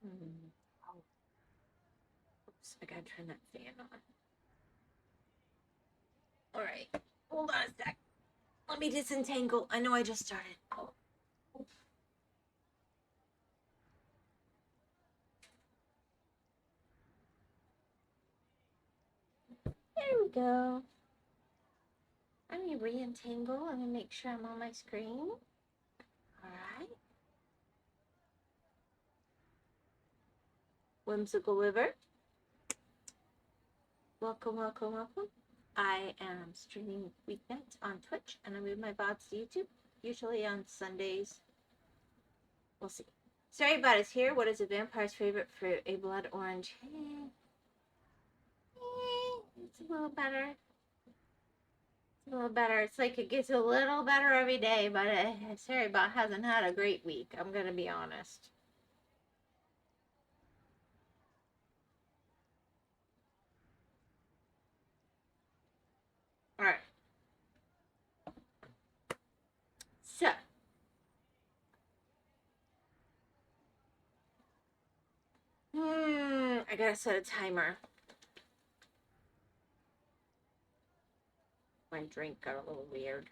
Oh. Oops, I gotta turn that fan on. All right, hold on a sec. Let me disentangle. I know I just started. Oh. There we go. Let me re-entangle and make sure I'm on my screen. All right. WhymsicalWyvern. Welcome, welcome, welcome. I am streaming weeknights on Twitch, and I move my VODs to YouTube, usually on Sundays. We'll see. Sorry, Bot is here. What is a vampire's favorite fruit? A blood orange. It's a little better. It's a little better. It's like it gets a little better every day, but Sorry, Bot hasn't had a great week. I'm gonna be honest. All right. So. I gotta set a timer. My drink got a little weird.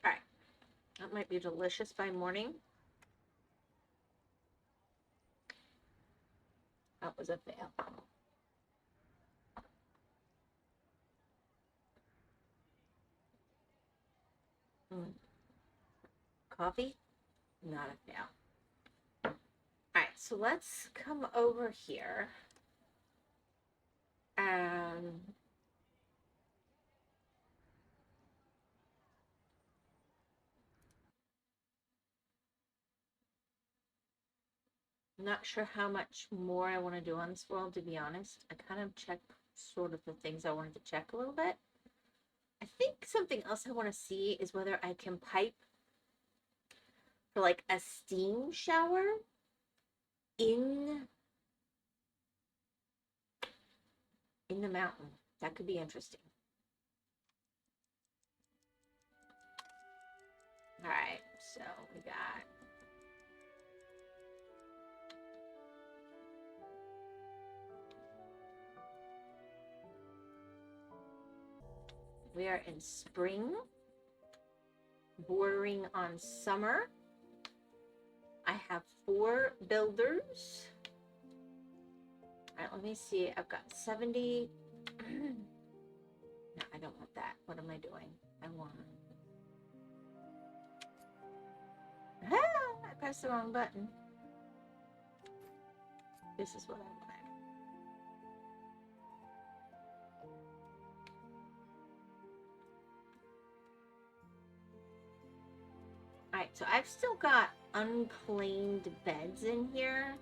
All right. That might be delicious by morning. That was a fail. Coffee? Not a fail. Alright, so let's come over here. I'm not sure how much more I want to do on this world, to be honest. I kind of checked sort of the things I wanted to check a little bit. I think something else I want to see is whether I can pipe for like a steam shower in the mountain. That could be interesting. All right, so we got we are in spring, bordering on summer. I have 4 builders. All right, let me see. I've got 70. No, I don't want that. What am I doing? I want. Ah, I pressed the wrong button. This is what I wanted. All right, so I've still got unclaimed beds in here.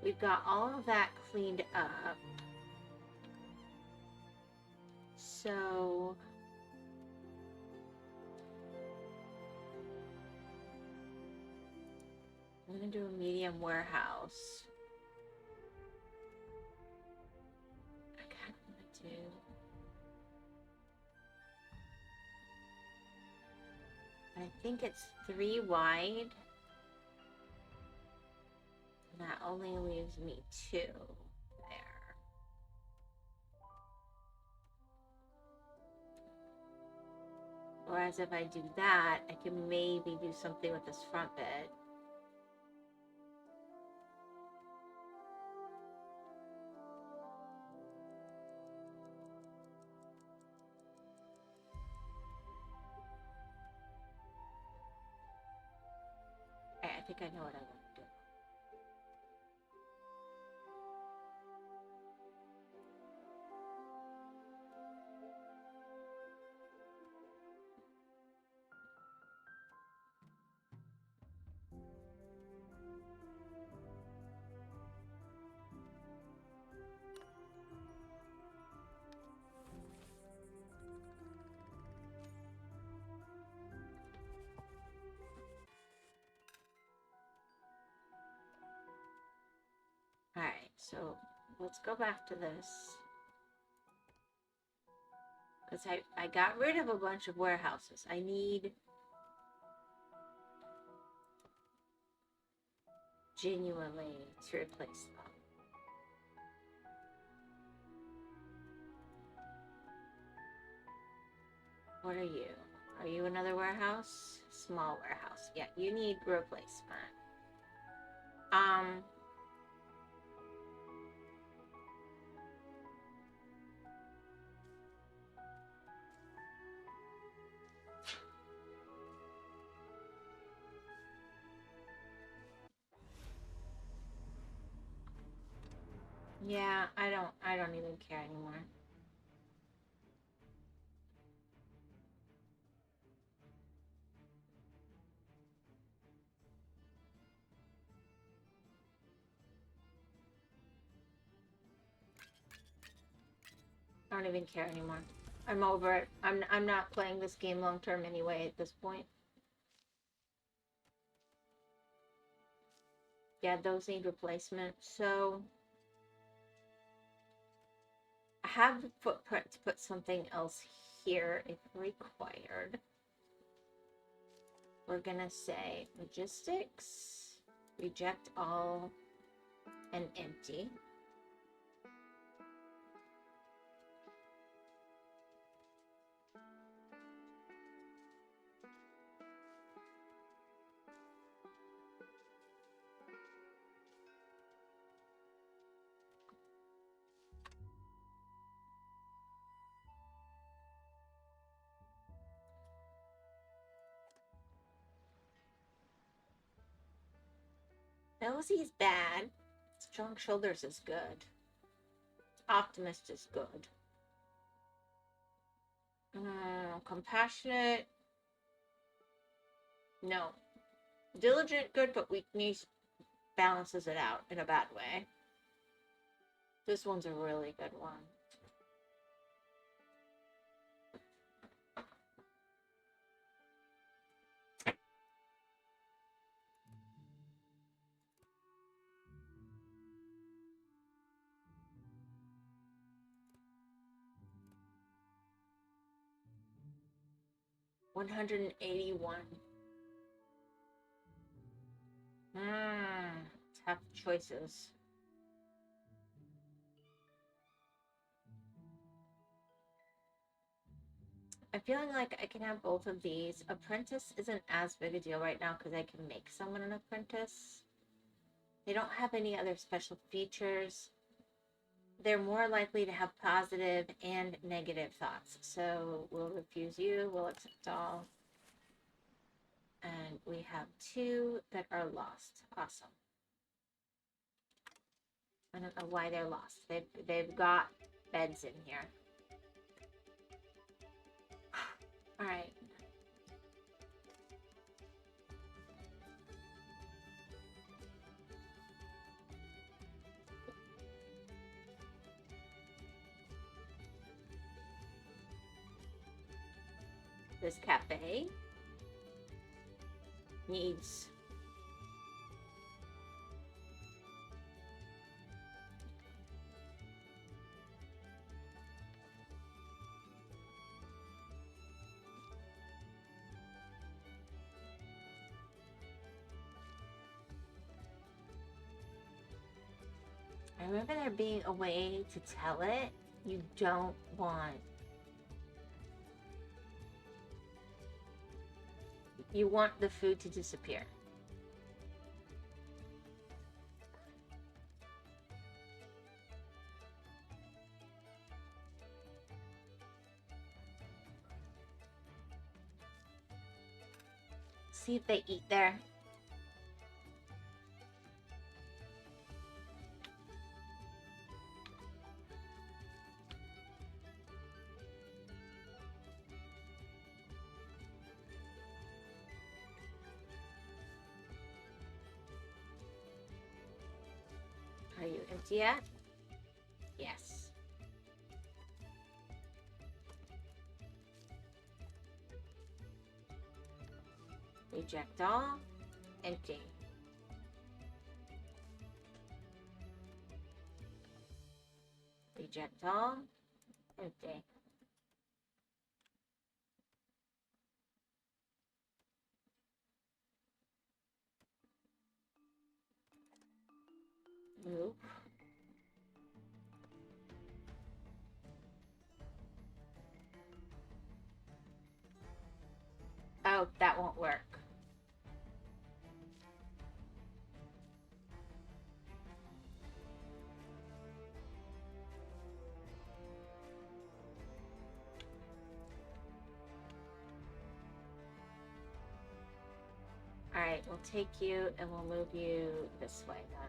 We've got all of that cleaned up. So I'm gonna do a medium warehouse. I kind of want to do. I think it's 3 wide. And that only leaves me 2 there. Whereas if I do that, I can maybe do something with this front bed. I think I know what I want to do. So let's go back to this. Because I got rid of a bunch of warehouses. I need genuinely to replace them. What are you? Are you another warehouse? Small warehouse. Yeah, you need replacement. Yeah, I don't even care anymore. I don't even care anymore. I'm over it. I'm not playing this game long term anyway at this point. Yeah, those need replacement. So I have the footprint to put something else here if required. We're gonna say logistics, reject all, and empty. Nosy is bad. Strong shoulders is good. Optimist is good. Compassionate. No. Diligent, good, but weakness balances it out in a bad way. This one's a really good one. $181. Tough choices. I'm feeling like I can have both of these. Apprentice isn't as big a deal right now because I can make someone an apprentice. They don't have any other special features. They're more likely to have positive and negative thoughts. So we'll refuse you. We'll accept all. And we have 2 that are lost. Awesome. I don't know why they're lost. They've got beds in here. All right. This cafe needs I remember there being a way to tell it you don't want. You want the food to disappear. See if they eat there. Are you empty yet? Yes. Reject all. Empty. Reject all. Okay. Move. Oh, that won't work. Alright, we'll take you and we'll move you this way then.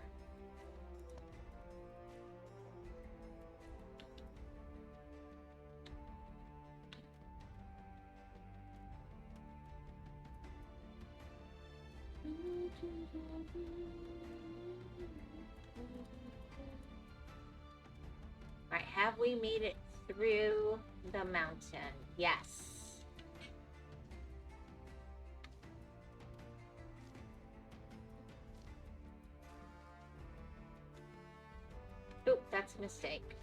Alright, have we made it through the mountain? Yes. Oop, that's a mistake.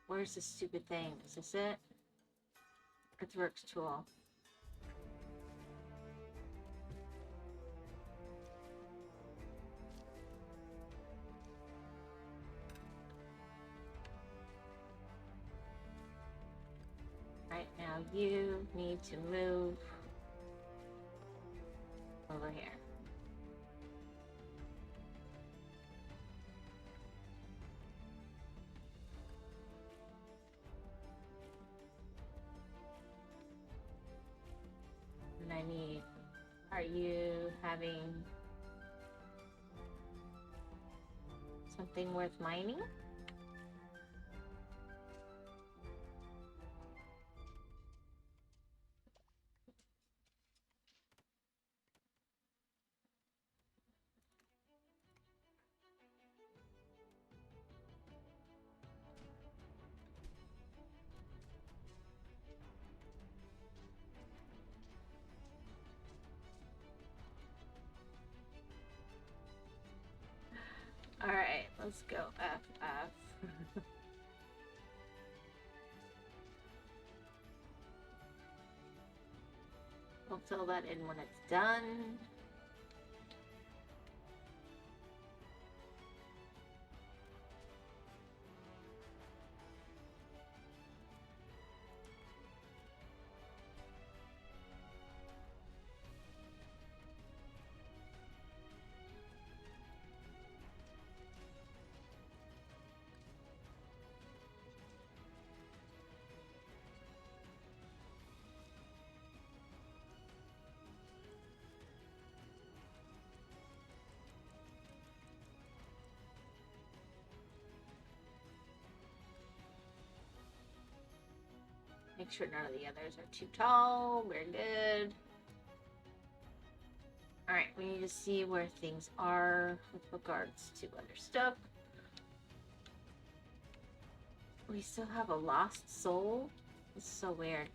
Where's the stupid thing? Is this it? Earthworks tool. Right now you need to move over here. And I need, are you having something worth mining? Alright, let's go FF. We'll fill that in when it's done. Make sure none of the others are too tall. We're good. Alright, we need to see where things are with regards to other stuff. We still have a lost soul? It's so weird.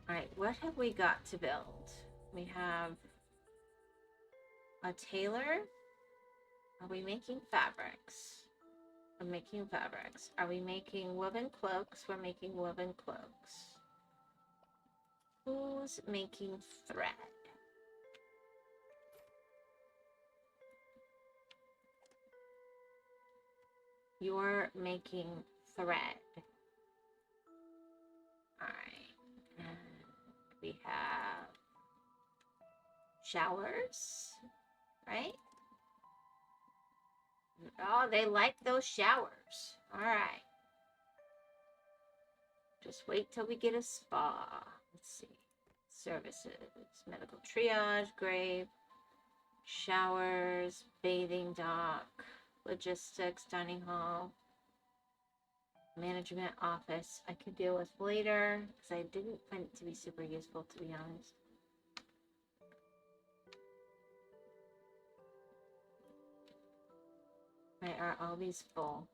Alright, what have we got to build? We have a tailor. Are we making fabrics? We're making fabrics. Are we making woven cloaks? We're making woven cloaks. Who's making thread? You're making thread. Alright. And we have showers, right? Oh, they like those showers. Alright. Just wait till we get a spa. Let's see. Services. Medical triage, grave, showers, bathing dock, logistics, dining hall, management office. I could deal with later because I didn't find it to be super useful, to be honest. Why are all these full?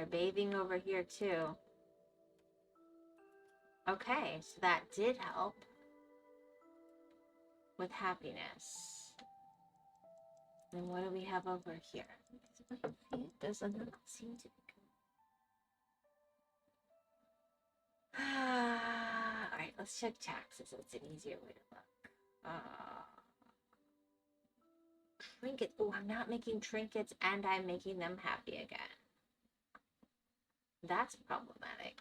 they're bathing over here too. Okay, so that did help with happiness. And what do we have over here? It does not seem to be good. Alright, let's check taxes. It's an easier way to look. Trinkets. Oh, I'm not making trinkets and I'm making them happy again. That's problematic.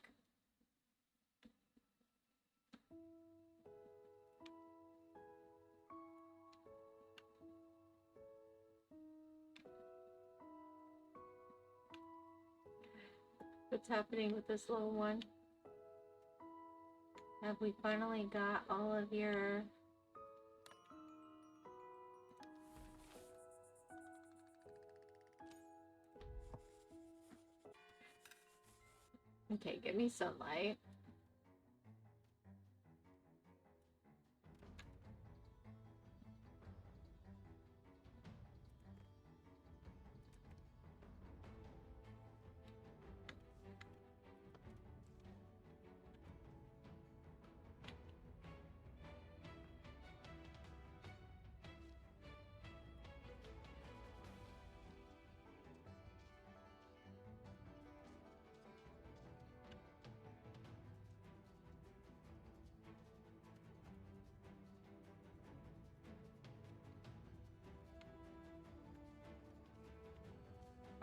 What's happening with this little one? Have we finally got all of your... Okay, give me sunlight.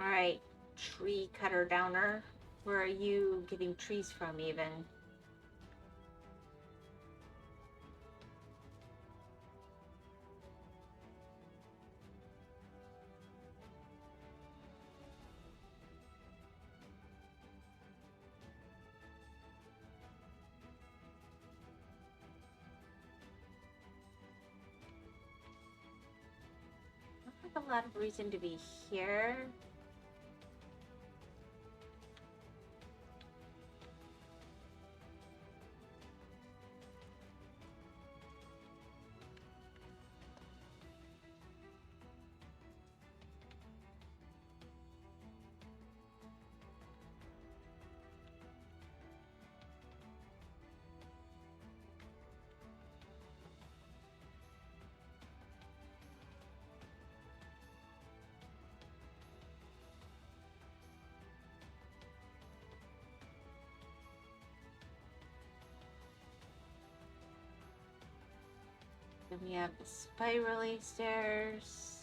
Alright, tree cutter downer. Where are you getting trees from even? Not like a lot of reason to be here. Then we have the spirally stairs.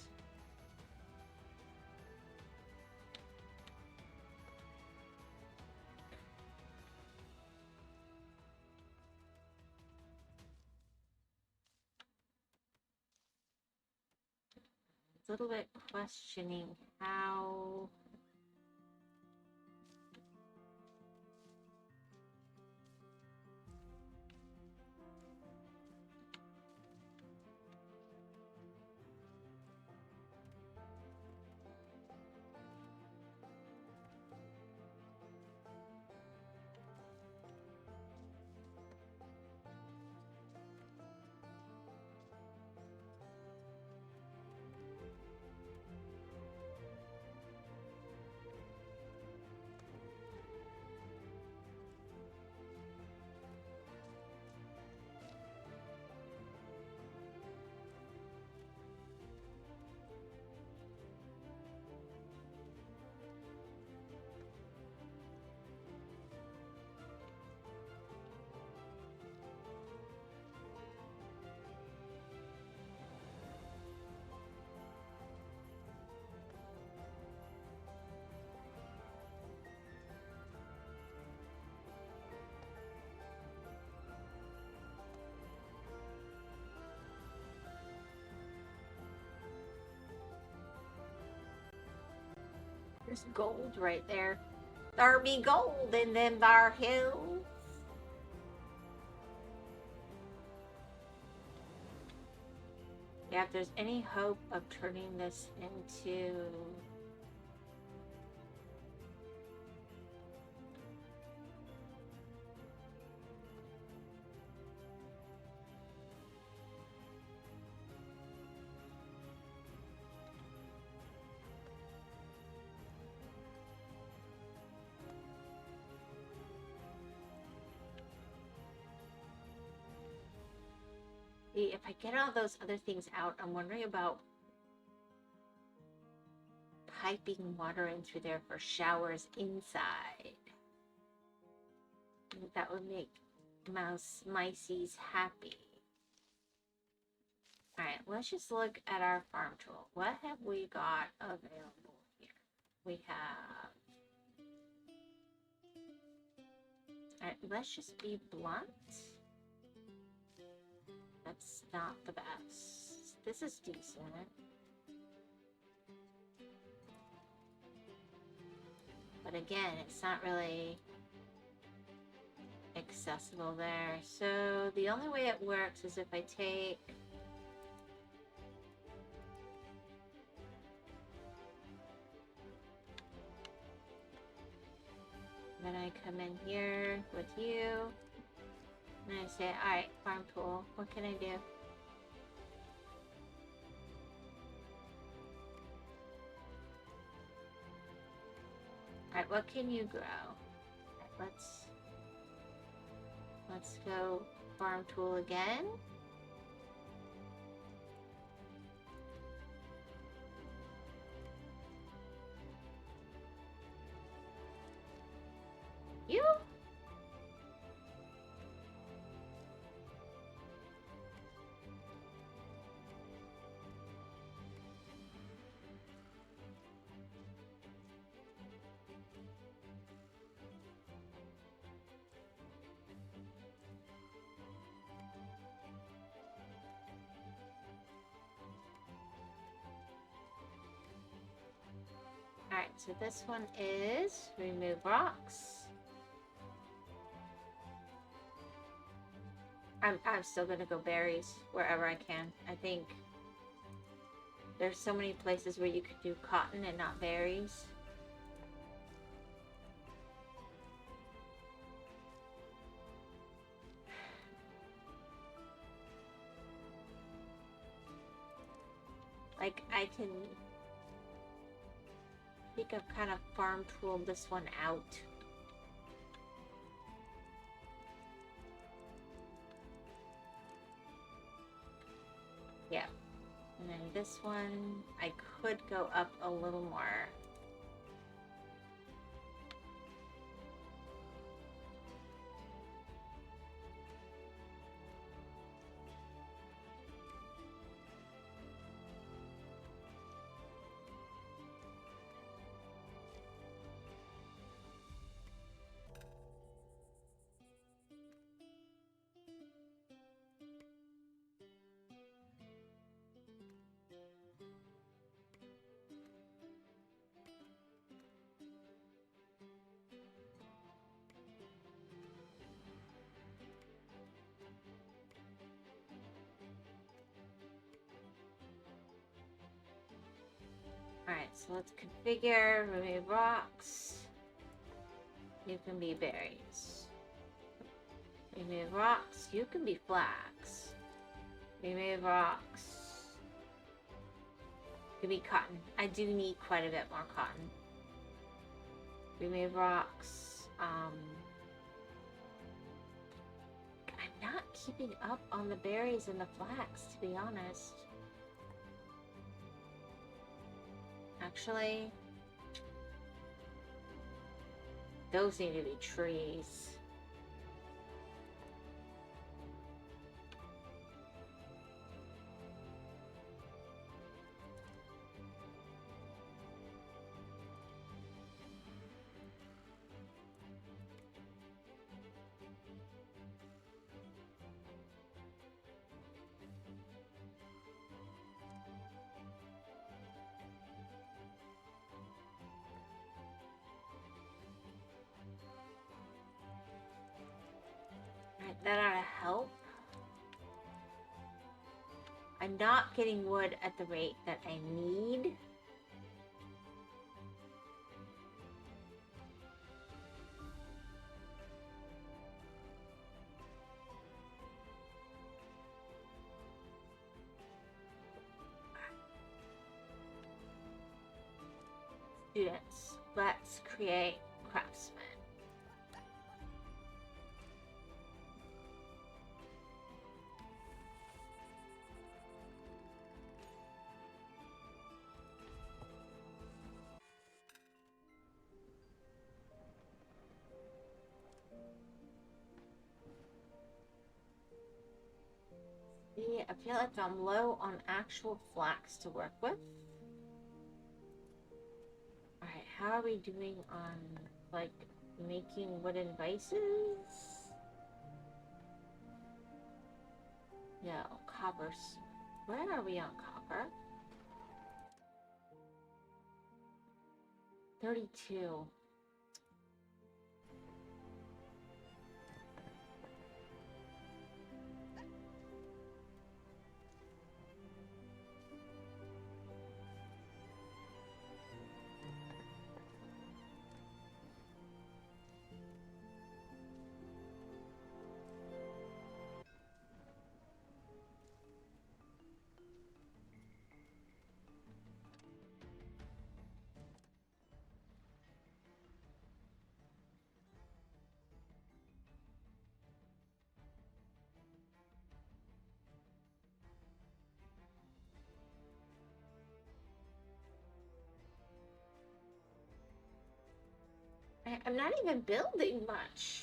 A little bit questioning how... There's gold right there. There be gold in them thar hills. Yeah, if there's any hope of turning this into... See, if I get all those other things out, I'm wondering about piping water in through there for showers inside. I think that would make Micey's happy. Alright, let's just look at our farm tool. What have we got available here? We have... Alright, let's just be blunt. That's not the best. This is decent. But again, it's not really accessible there. So the only way it works is if I take... Then I come in here with you. And I say, alright, farm tool, what can I do? Alright, what can you grow? Right, let's go farm tool again. You? Alright, so this one is remove rocks. I'm still gonna go berries wherever I can. I think there's so many places where you could do cotton and not berries. Like, I think I've kind of farm tooled this one out. Yeah. And then this one, I could go up a little more. Alright, so let's configure, remove rocks. You can be berries. Remove rocks, you can be flax. Remove rocks. You can be cotton. I do need quite a bit more cotton. Remove rocks. I'm not keeping up on the berries and the flax, to be honest. Actually, those need to be trees. That ought to help. I'm not getting wood at the rate that I need. Students, let's create craftsmen. See, I feel like I'm low on actual flax to work with. Alright, how are we doing on, like, making wooden vices? No, coppers. Where are we on copper? 32. I'm not even building much.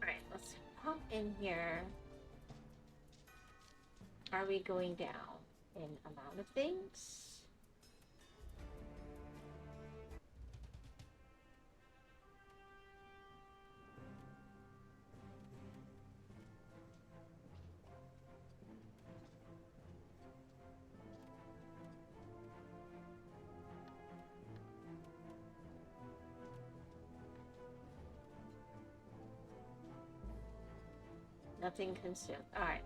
Alright, let's pop in here. Are we going down in amount of things? Nothing consumed. Alright.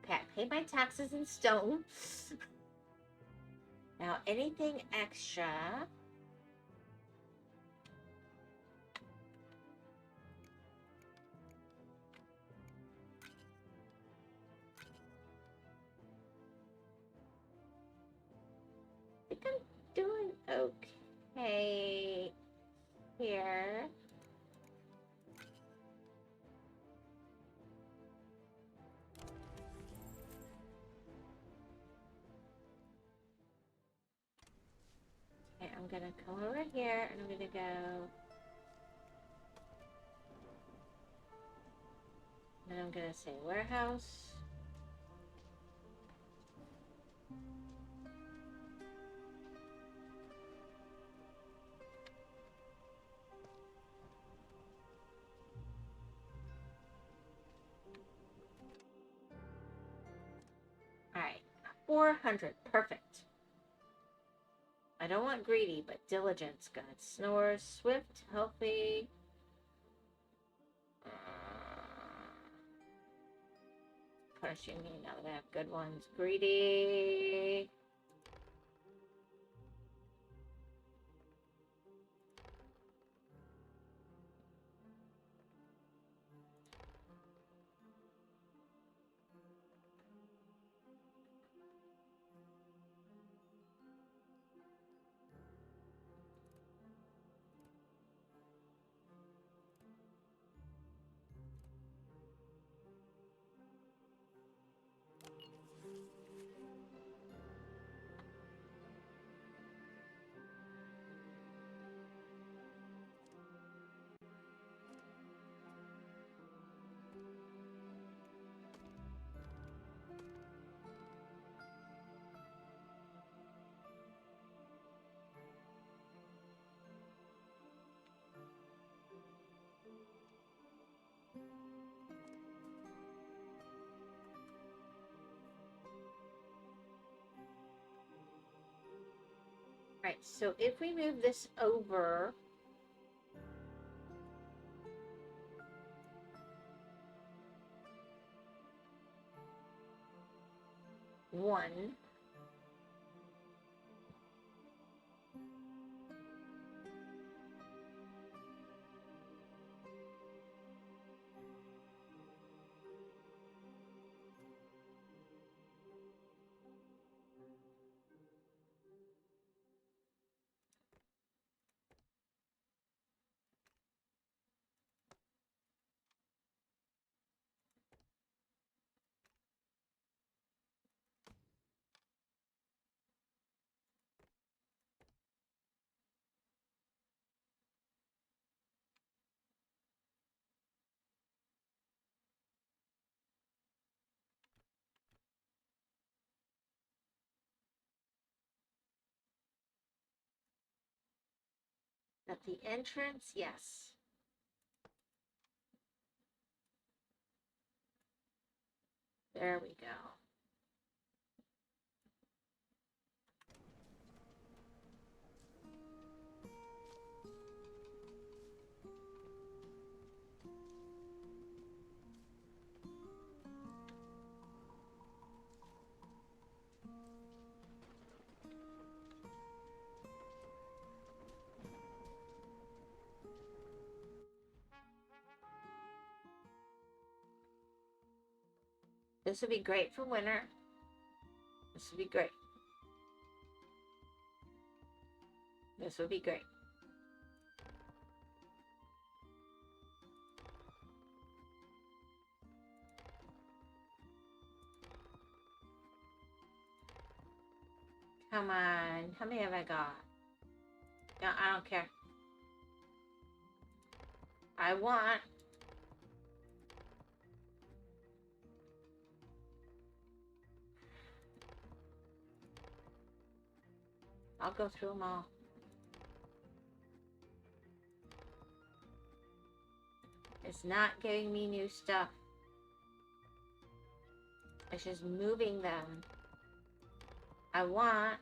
Okay, I pay my taxes in stone. Now, anything extra... I think I'm doing okay here. Okay, I'm gonna come over here and I'm gonna go. Then I'm gonna say warehouse. Alright, 400. Perfect. I don't want greedy, but diligence. Good. Snore, swift, healthy. Punishing me now that I have good ones. Greedy. So if we move this over, one, at the entrance, yes. There we go. This would be great for winter. This would be great. This would be great. Come on. How many have I got? No, I don't care. I want. I'll go through them all. It's not giving me new stuff. It's just moving them. I want.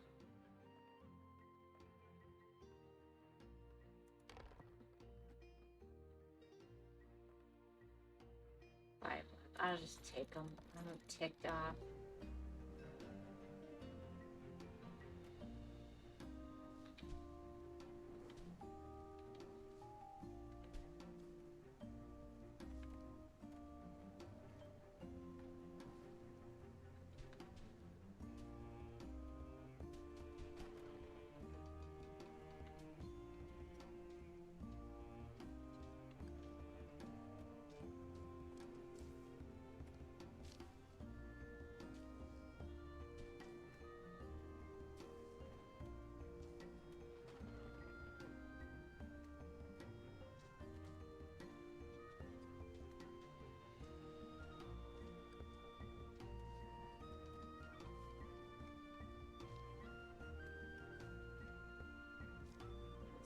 Alright, I'll just take them. I'm ticked off.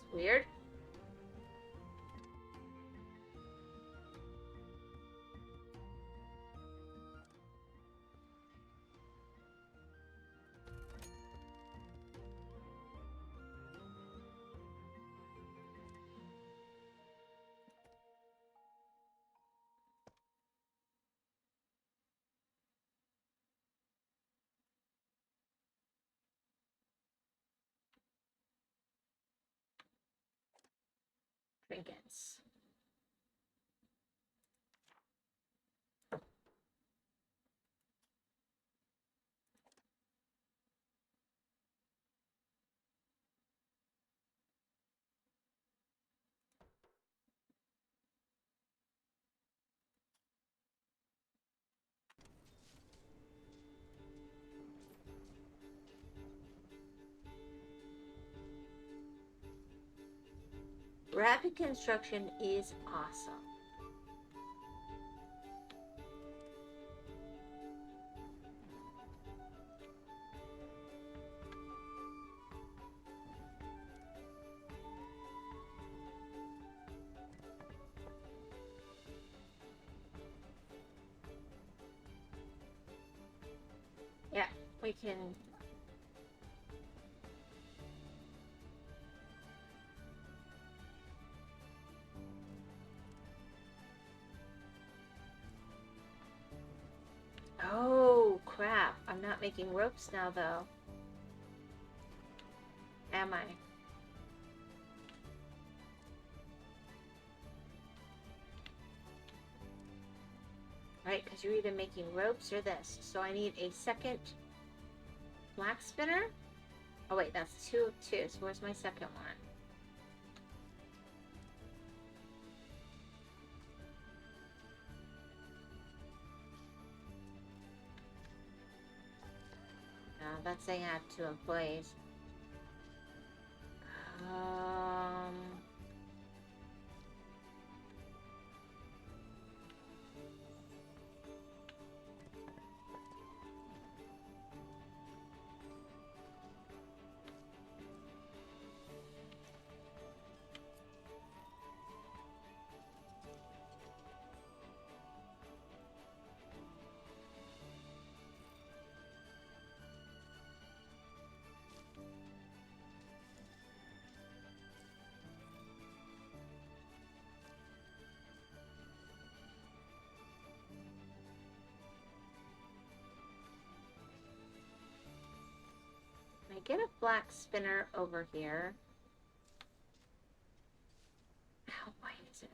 It's weird. Trinkets. Rapid construction is awesome. Yeah, we can. not making ropes now, though. Am I? Right, because you're either making ropes or this. So I need a second flax spinner. Oh wait, that's 2 of 2. So where's my second one? That's saying I have 2 employees. I get a black spinner over here. How white is it?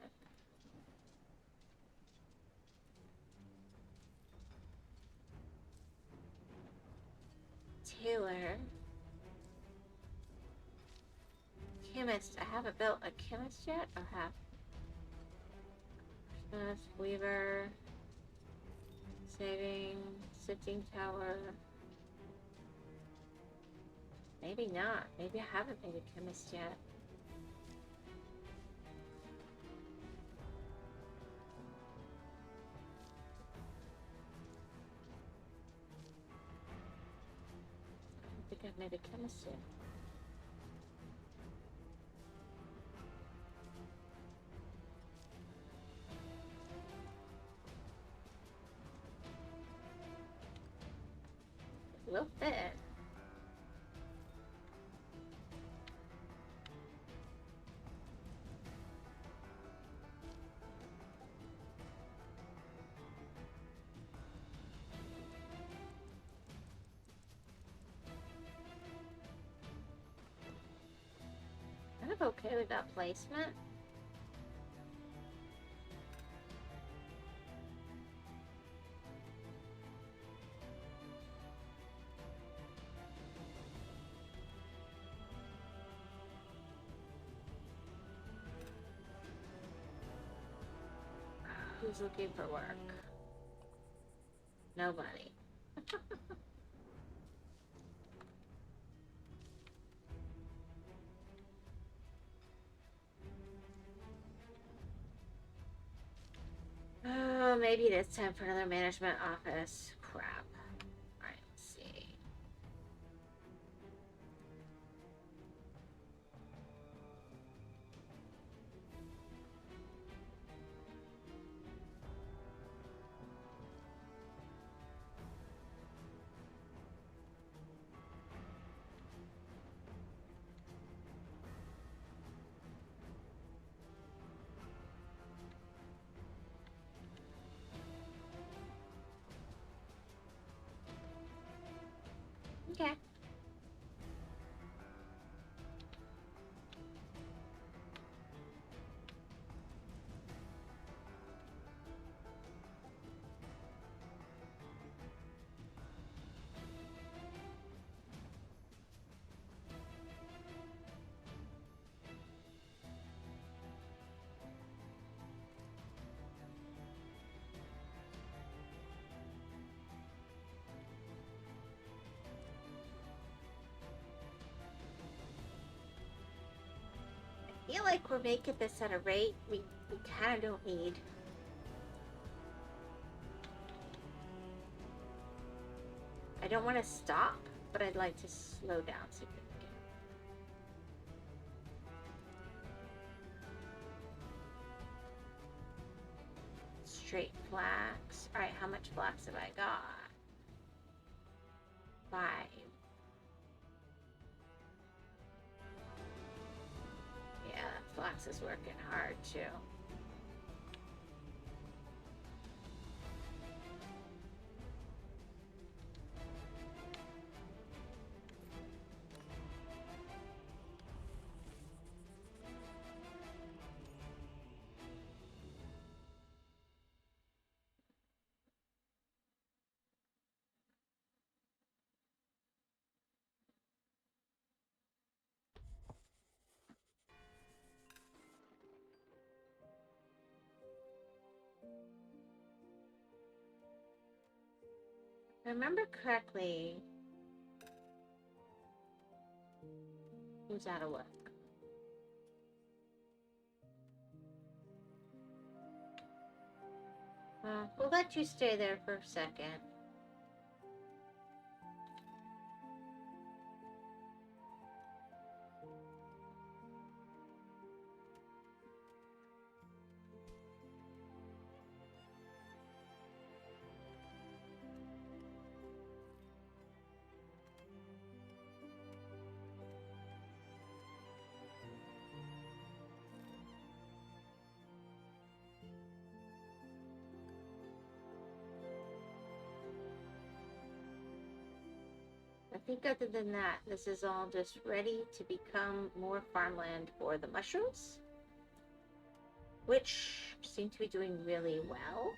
Taylor. Chemist. I haven't built a chemist yet, or have? Christmas, Weaver. Saving. Sitting tower. Maybe not. Maybe I haven't made a chemist yet. I don't think I've made a chemist yet. It will fit. Kind of okay with that placement. Who's looking for work? Nobody. Oh, maybe it is time for another management office. Crap. Alright, let's see. Okay. I feel like we're making this at a rate we kind of don't need. I don't want to stop, but I'd like to slow down significantly. Straight flax. Alright, how much flax have I got? 5. Yeah, flax is working hard too. If I remember correctly, who's out of work? We'll let you stay there for a second. I think other than that, this is all just ready to become more farmland for the mushrooms, which seem to be doing really well.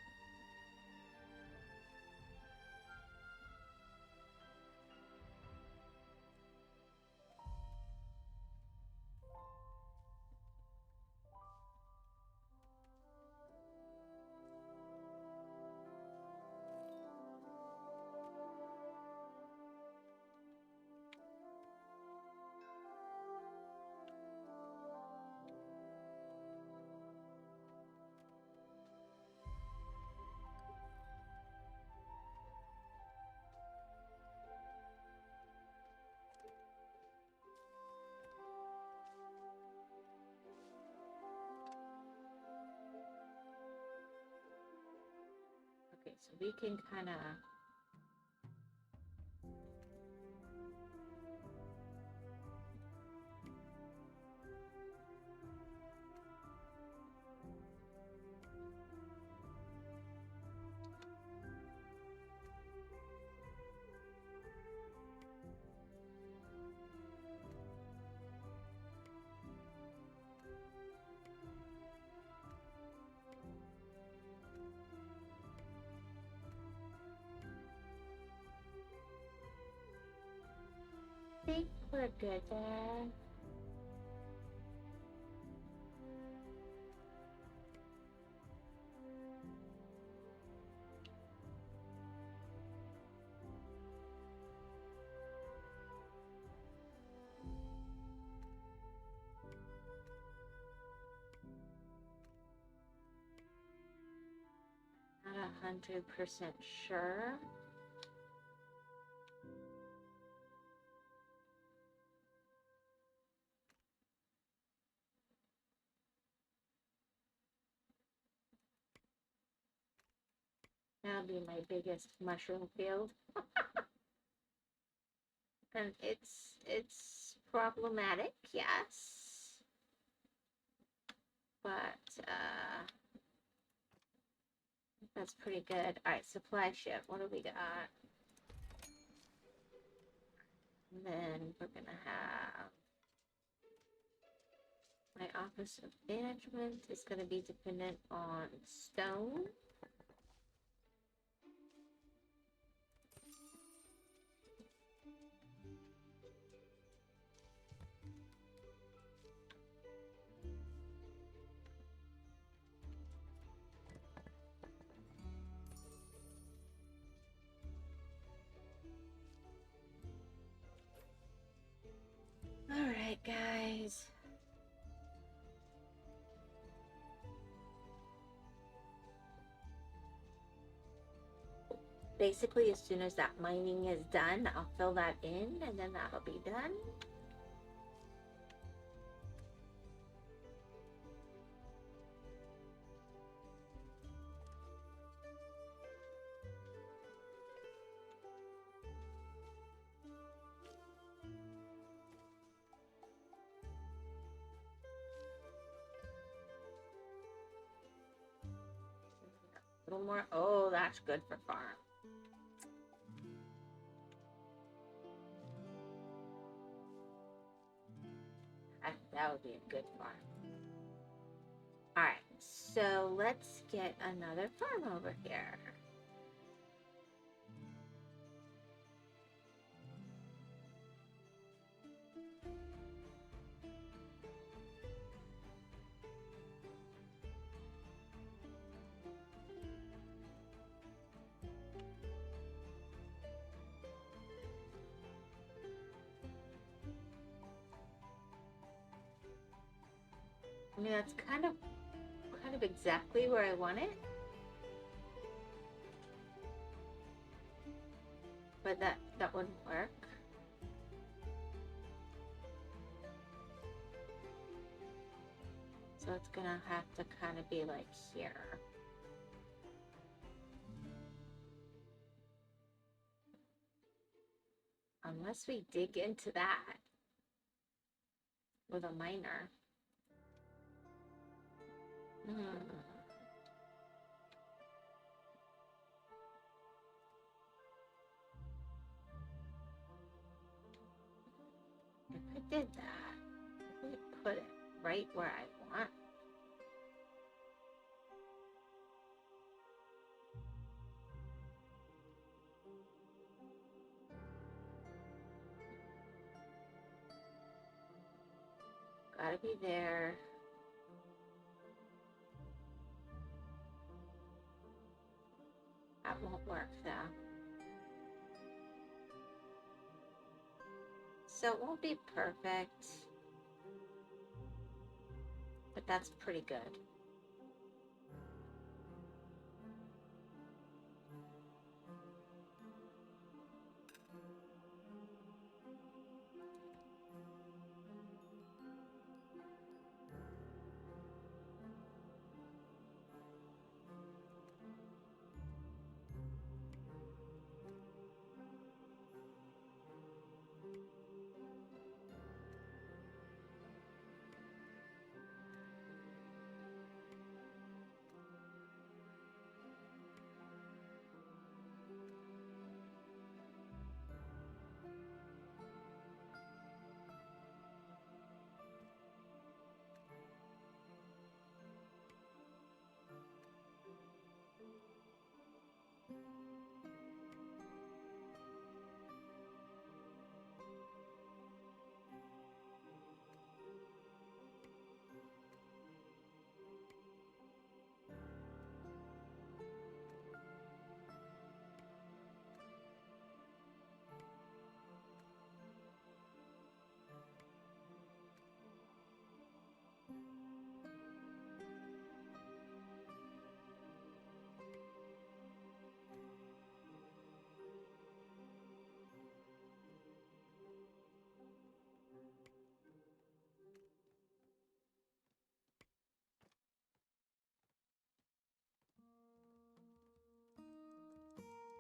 Okay, so we can kind of think we're good there. Not 100% sure. That'll be my biggest mushroom field. And it's problematic, yes. But that's pretty good. Alright, supply ship. What do we got? And then we're gonna have my office of management is gonna be dependent on stone. Alright, guys. Basically, as soon as that mining is done, I'll fill that in, and then that'll be done. A little more. Oh, that's good for farm. That would be a good farm. Alright, so let's get another farm over here. mean, that's kind of exactly where I want it. But that wouldn't work. So it's gonna have to kind of be like here. Unless we dig into that with a miner. If I did that, if we put it right where I want. Gotta be there. That won't work though. So it won't be perfect, but that's pretty good.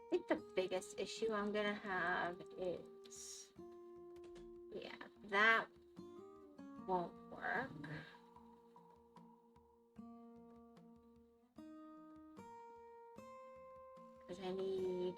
I think the biggest issue I'm gonna have is, yeah, that won't work. Because I need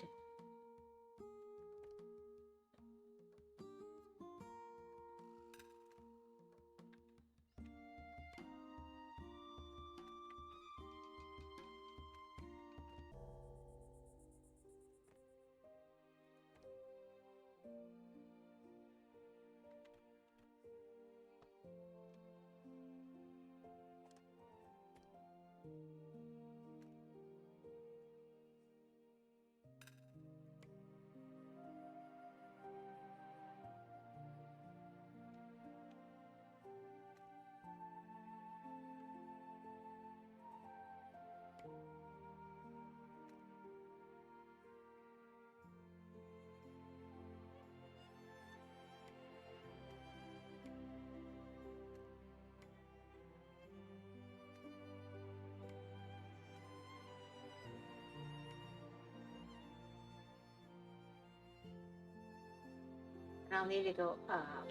and I'll need to go up.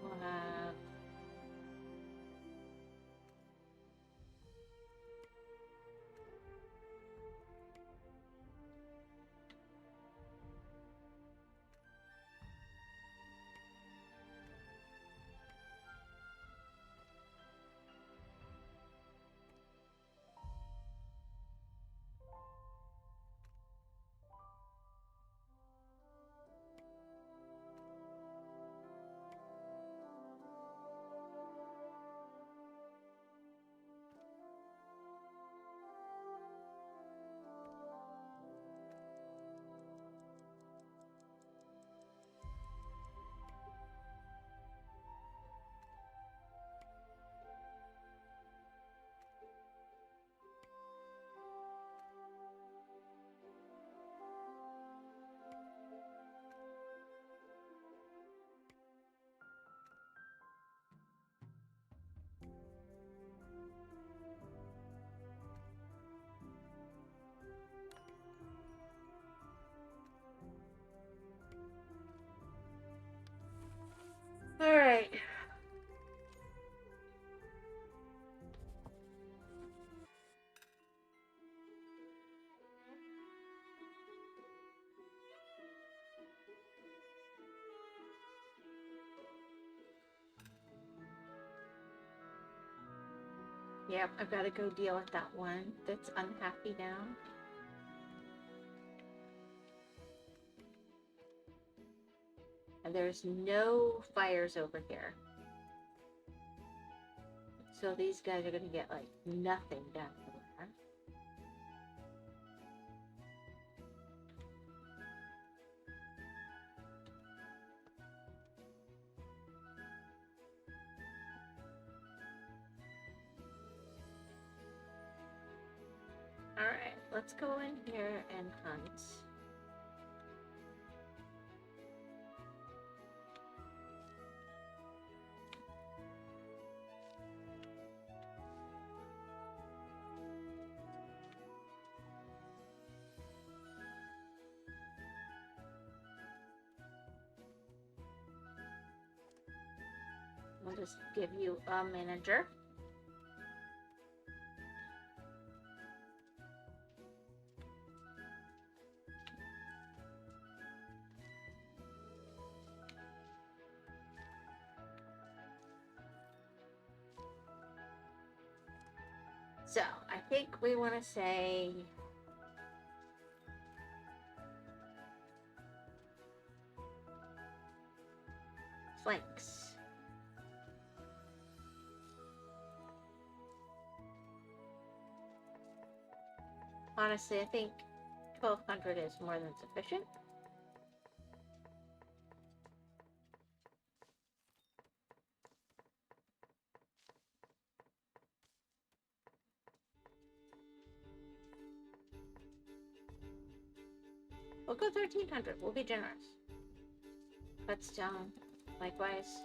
We'll have Yep, I've got to go deal with that one that's unhappy now. And there's no fires over here. So these guys are going to get like nothing done over there. Alright, let's go in here and hunt. I'll just give you a manager. So, I think we want to say flanks. Honestly, I think 1,200 is more than sufficient. We'll go 1,300. We'll be generous. But stone, likewise.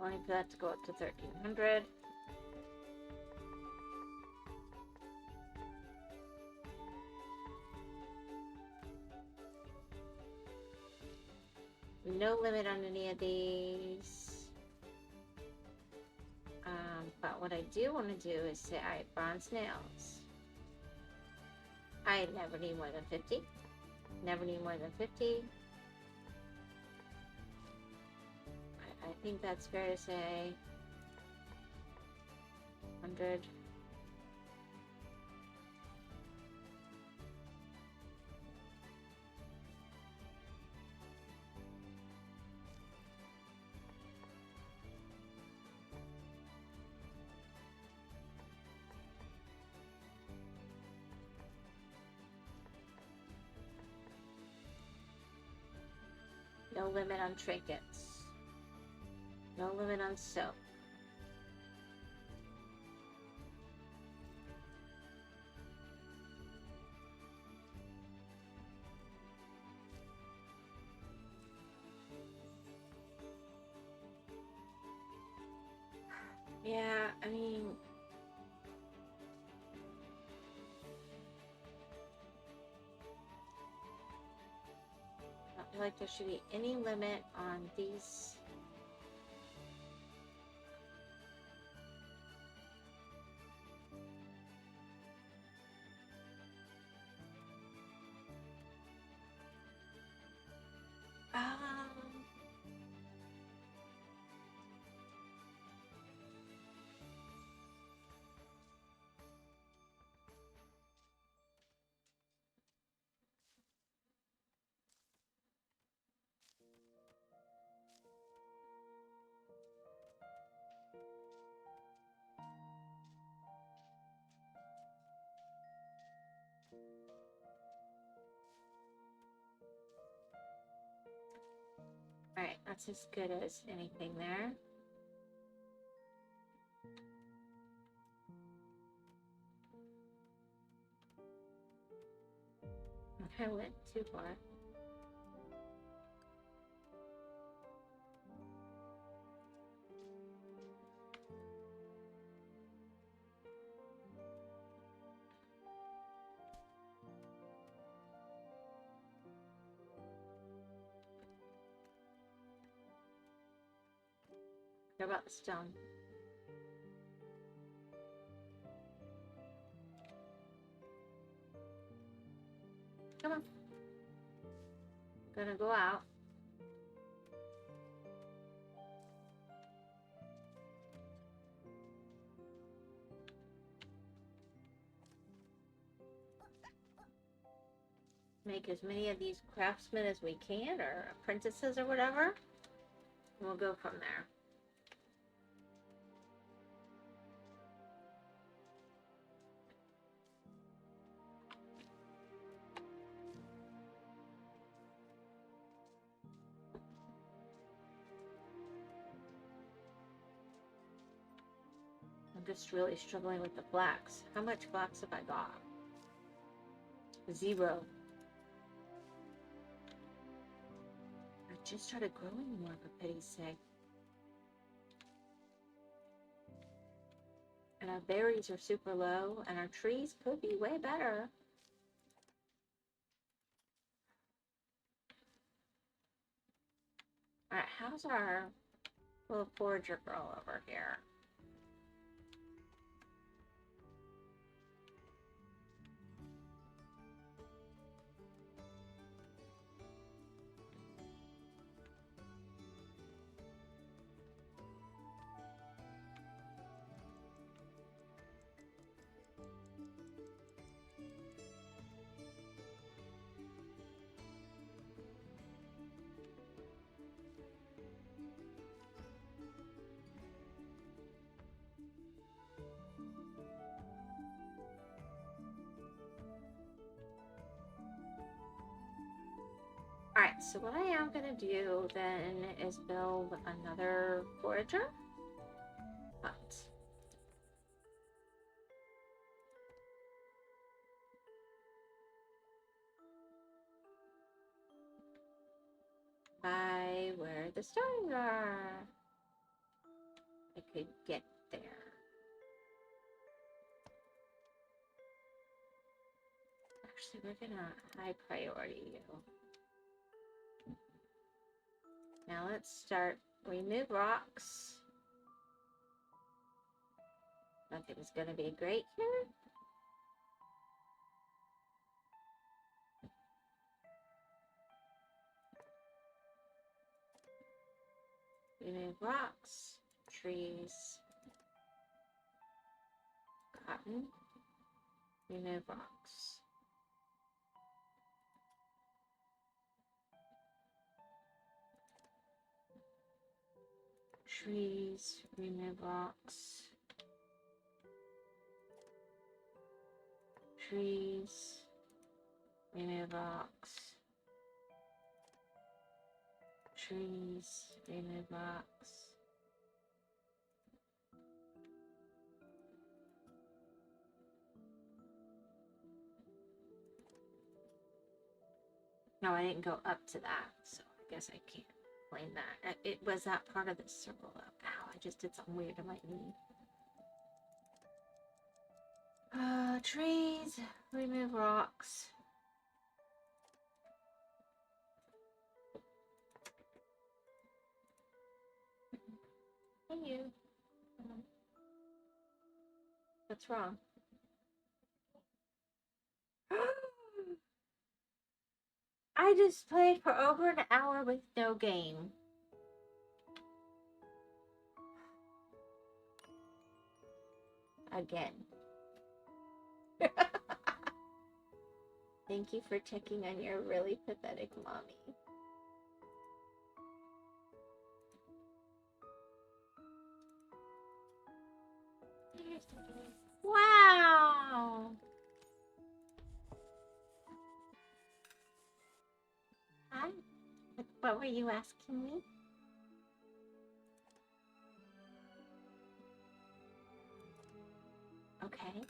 Wanting for that to go up to 1,300. No limit on any of these. But what I do want to do is say, alright, bronze nails. I never need more than 50. Never need more than 50. I think that's fair to say. 100. No limit on trinkets. No limit on soap. Yeah, I mean... I don't feel like there should be any limit on these. Alright, that's as good as anything there. I went too far. What about the stone? Come on. Gonna go out. make as many of these craftsmen as we can, or apprentices or whatever. And we'll go from there. I'm just really struggling with the flax. How much flax have I got? 0. I just started growing more, for pity's sake. And our berries are super low, and our trees could be way better. Alright, how's our little forager girl over here? Alright, so what I am going to do then is build another forager. But by where the stones are, I could get there. Actually, we're going to high priority you. Now let's start. Remove rocks. Nothing's going to be great here. Remove rocks, trees, cotton. Remove rocks. Trees, remove rocks. Trees, remove rocks. Trees, remove rocks. No, I didn't go up to that, so I guess I can't blame that. It was that part of the circle though. Ow, I just did something weird to my knee. Trees, remove rocks. Hey you. What's wrong? I just played for over an hour with no game. Again. Thank you for checking on your really pathetic mommy. Wow! Hi. What were you asking me? Okay.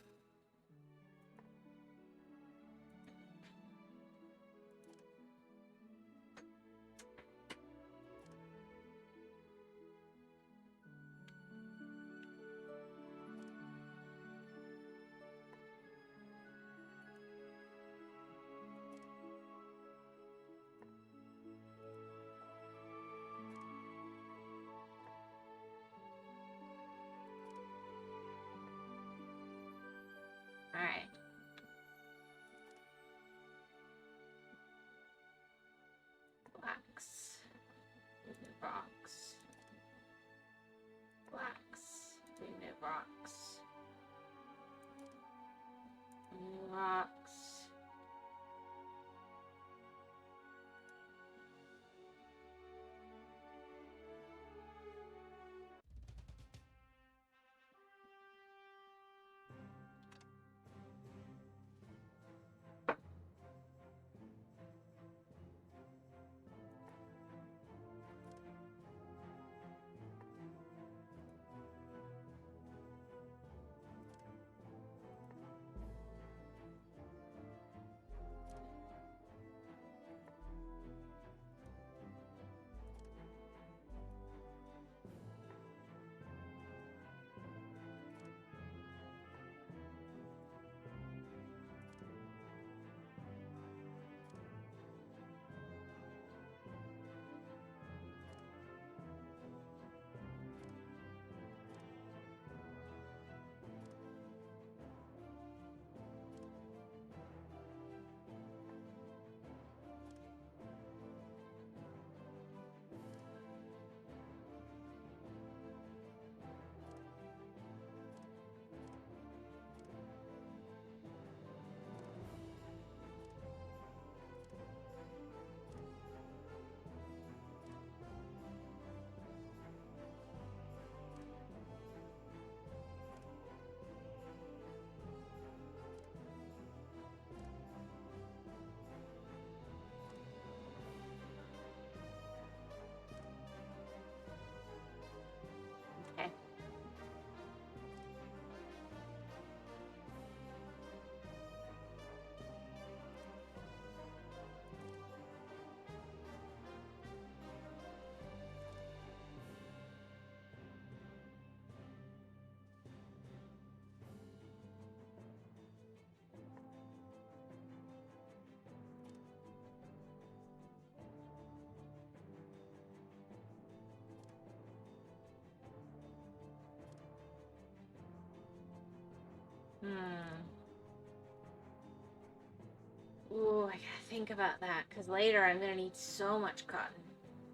Ooh, I gotta think about that, because later I'm gonna need so much cotton.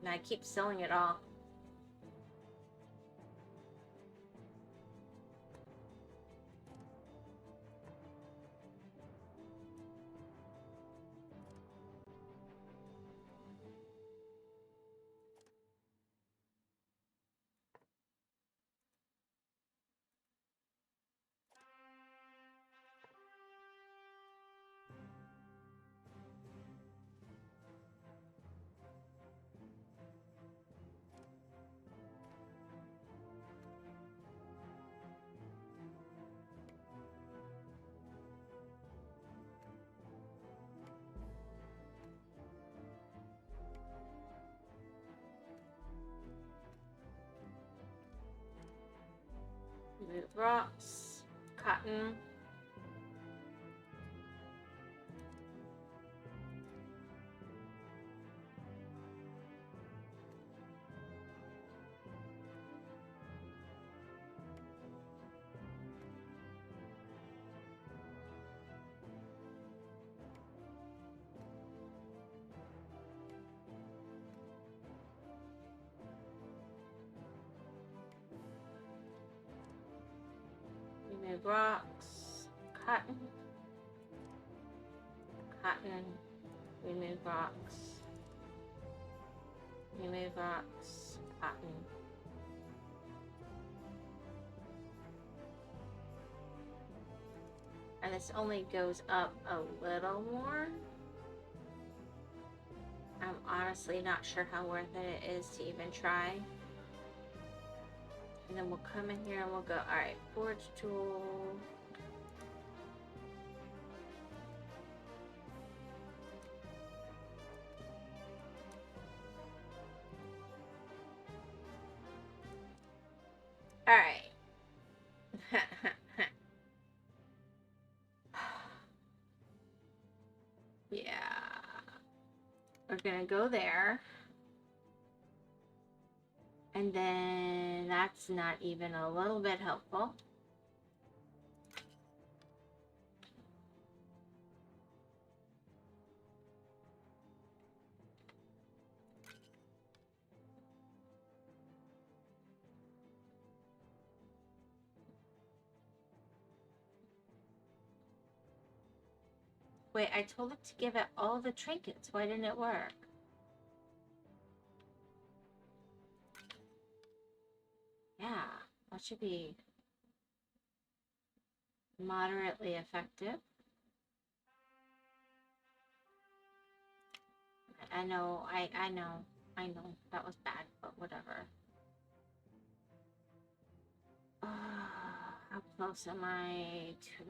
And I keep selling it all. Remove rocks, cotton. Remove rocks, cotton, cotton, remove rocks, remove rocks, cotton. And this only goes up a little more. I'm honestly not sure how worth it is to even try. And then we'll come in here and we'll go, alright, forge tool. Alright. Yeah. We're gonna go there. And then that's not even a little bit helpful. Wait, I told it to give it all the trinkets. Why didn't it work? Yeah, that should be moderately effective. I know, I know, that was bad, but whatever. How close am I to...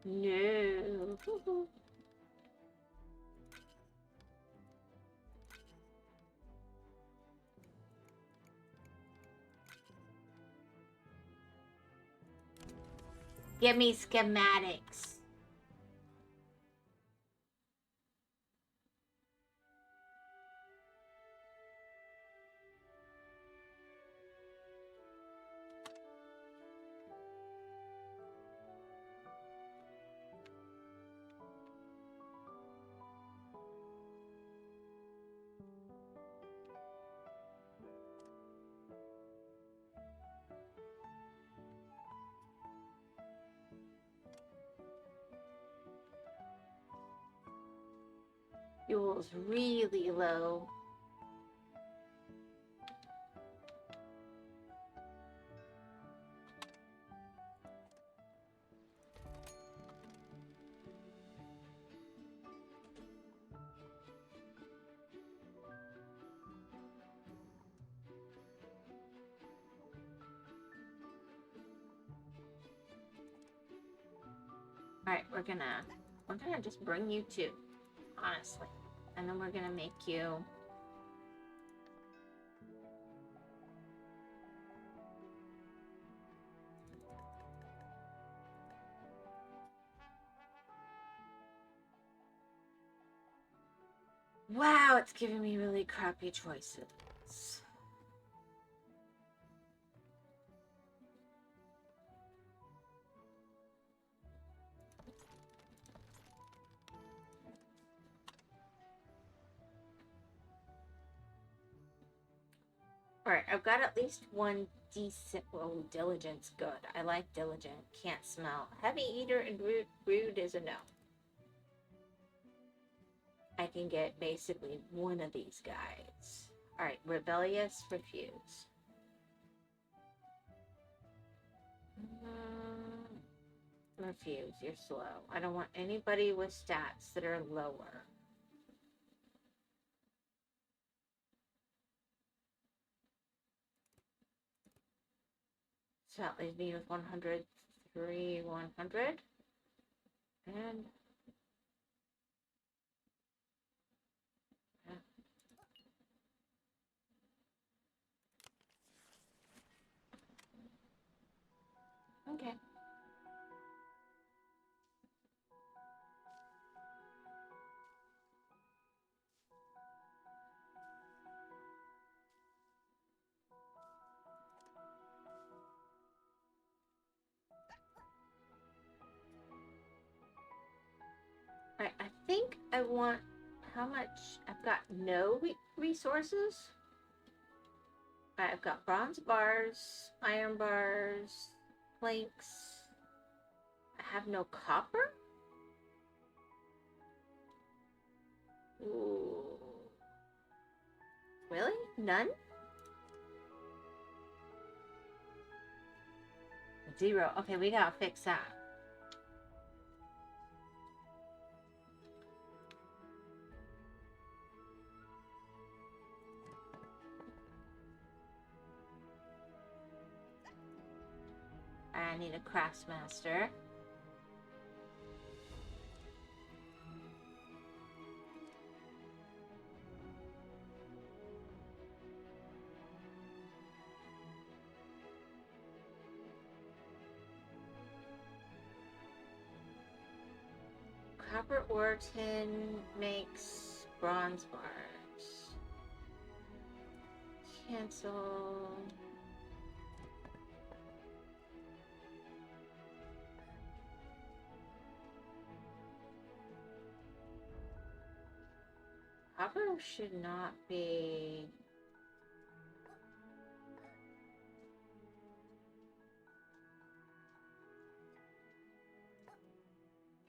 No. Give me schematics. Fuel's really low. Alright, we're gonna just bring you two, honestly. And then we're gonna make you... Wow, it's giving me really crappy choices. Alright, I've got at least one decent. Oh, diligence, good. I like diligent. Can't smell. Heavy eater and rude is a no. I can get basically one of these guys. Alright, rebellious, refuse. Refuse, you're slow. I don't want anybody with stats that are lower. So that leaves me with 103, 100. And okay. Alright, I think I want how much? I've got no resources. Alright, I've got bronze bars, iron bars, planks. I have no copper? Ooh. Really? None? 0. Okay, we gotta fix that. I need a craftsmaster. Copper ore tin makes bronze bars. Cancel. Copper should not be.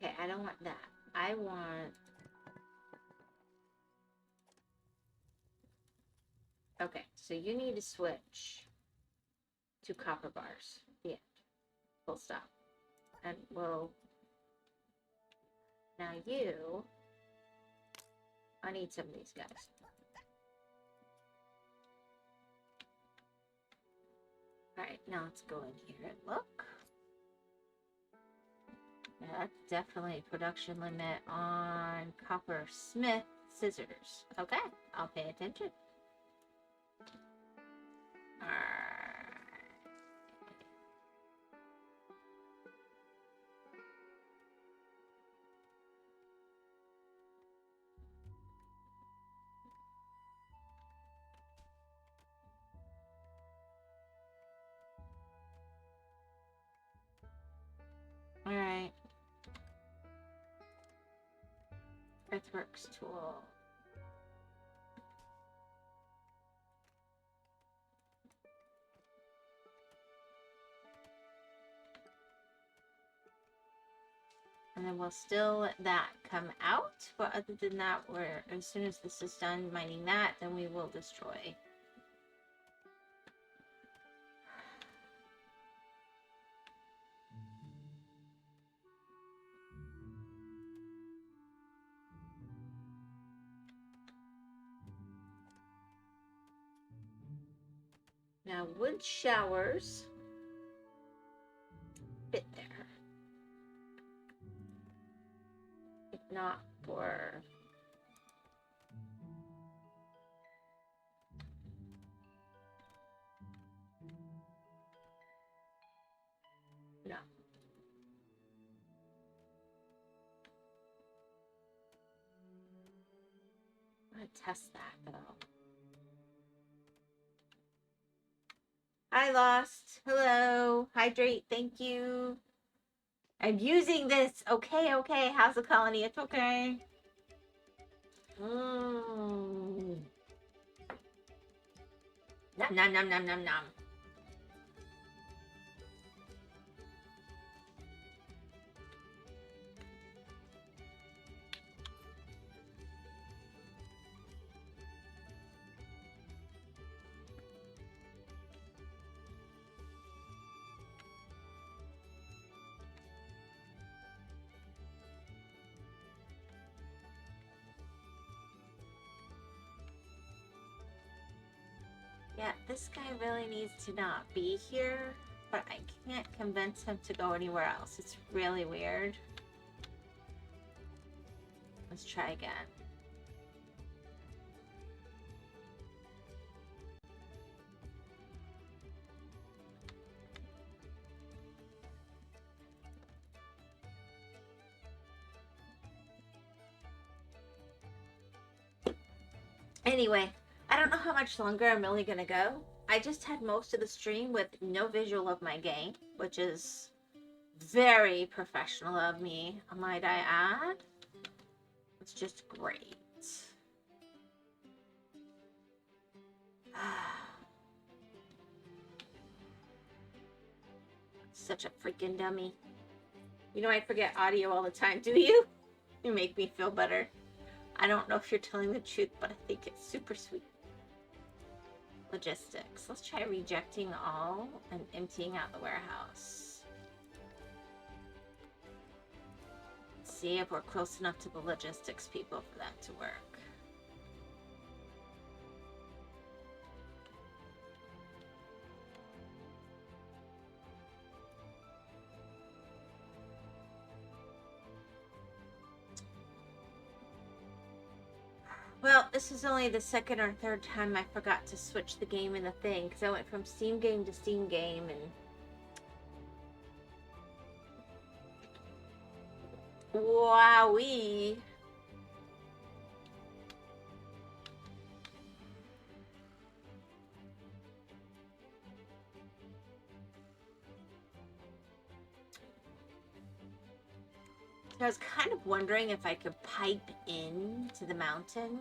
Okay, I don't want that. I want. Okay, so you need to switch to copper bars. The end. Full stop. And we'll. Now you. I need some of these guys. Alright, now let's go in here and look. Yeah, that's definitely a production limit on copper smith scissors. Okay, I'll pay attention. Alright. Earthworks tool. And then we'll still let that come out. But other than that, as soon as this is done mining that, then we will destroy. Now, wood showers fit there. If not for... No. I'm going to test that, though. Hi, Lost. Hello. Hydrate. Thank you. I'm using this. Okay, okay. How's the colony? It's okay. Nom nom nom nom nom nom. Yeah, this guy really needs to not be here, but I can't convince him to go anywhere else. It's really weird. Let's try again. Anyway, I don't know how much longer I'm really gonna go. I just had most of the stream with no visual of my game, which is very professional of me, might I add. It's just great. Such a freaking dummy. You know I forget audio all the time, do you? You make me feel better. I don't know if you're telling the truth, but I think it's super sweet. Logistics. Let's try rejecting all and emptying out the warehouse. Let's see if we're close enough to the logistics people for that to work. Well, this is only the second or third time I forgot to switch the game in the thing, because I went from Steam game to Steam game, and wowee. I was kind of wondering if I could pipe in to the mountain,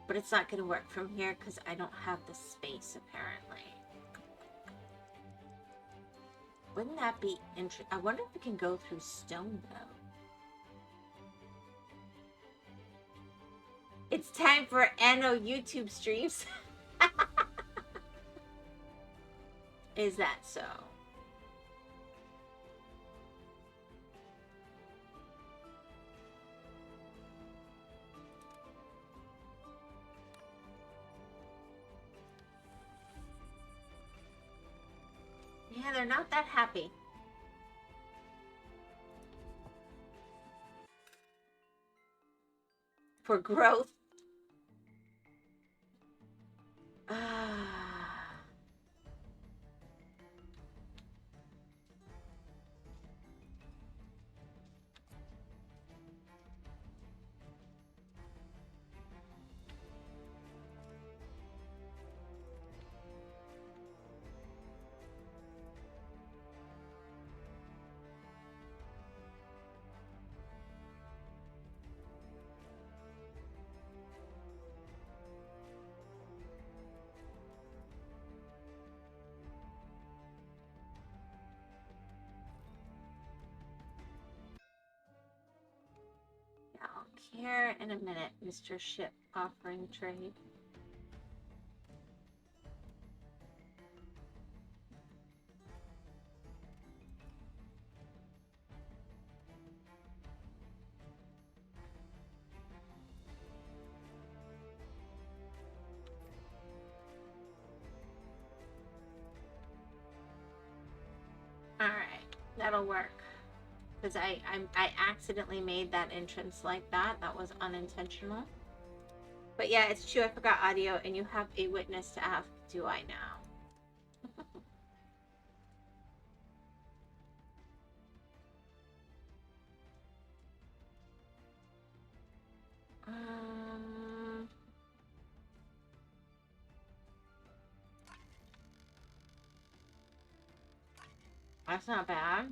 but it's not going to work from here because I don't have the space, apparently. Wouldn't that be interesting? I wonder if we can go through stone, though. It's time for Anno YouTube streams. Is that so? Yeah, they're not that happy. For growth. I'll care in a minute, Mr. Ship offering trade. All right, that'll work. Because I accidentally made that entrance like that. That was unintentional. But yeah, it's true. I forgot audio, and you have a witness to ask, do I now? That's not bad.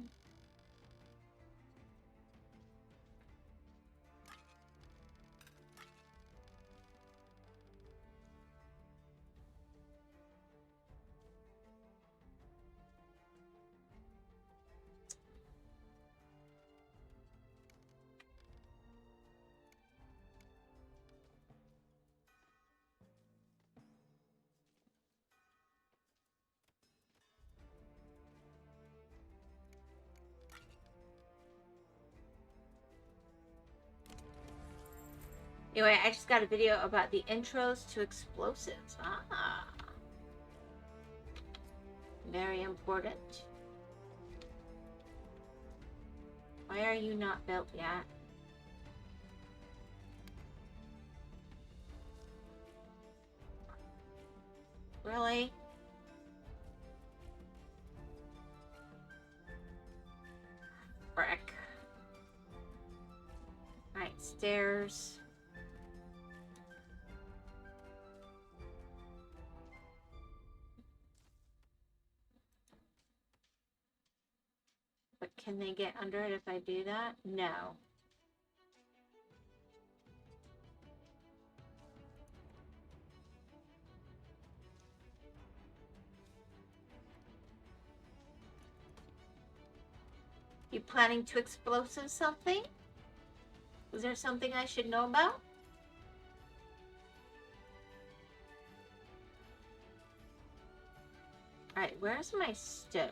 Anyway, I just got a video about the intros to explosives. Ah. Very important. Why are you not built yet? Really? Frick. Alright, stairs. But can they get under it if I do that? No. You planning to explosive something? Was there something I should know about? Alright, where's my stove?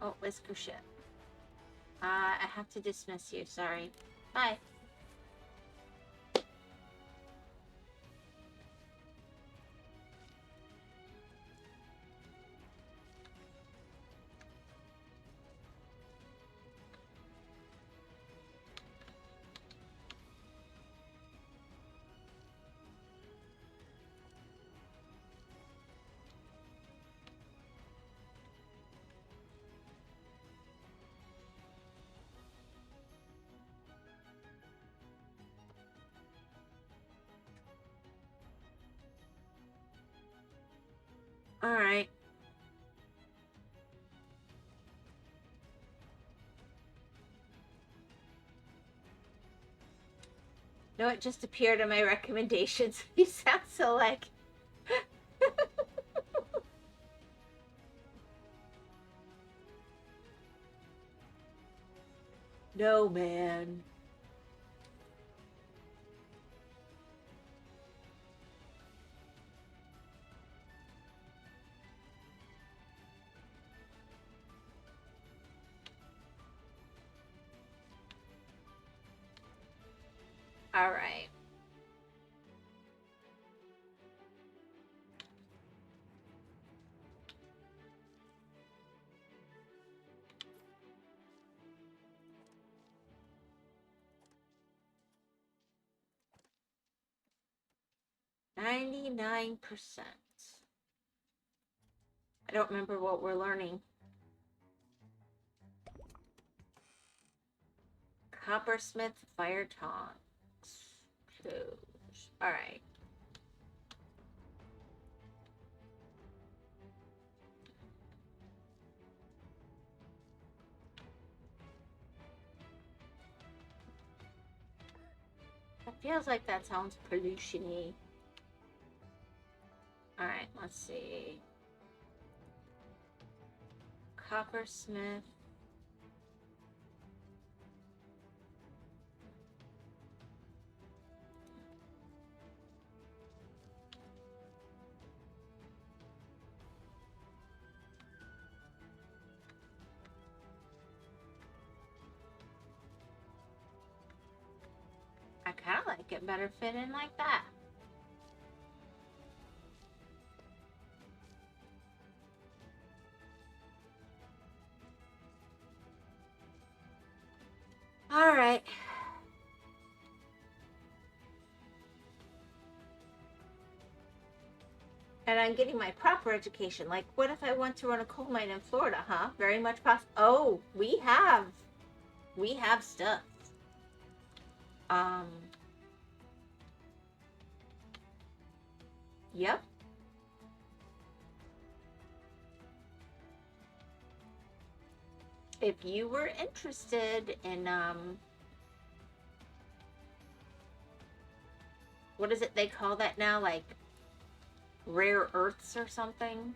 Oh, whisker shit. I have to dismiss you, sorry. Bye. Alright. No, it just appeared in my recommendations. You sound so like... No, man. All right. $99%. I don't remember what we're learning. Coppersmith fire tongs. All right. It feels like that sounds pollution-y. All right, let's see. Coppersmith. I kind of like it better fit in like that. All right. And I'm getting my proper education. Like, what if I want to run a coal mine in Florida, huh? Very much possible. Oh, we have stuff. Yep. If you were interested in, what is it they call that now? Like, rare earths or something?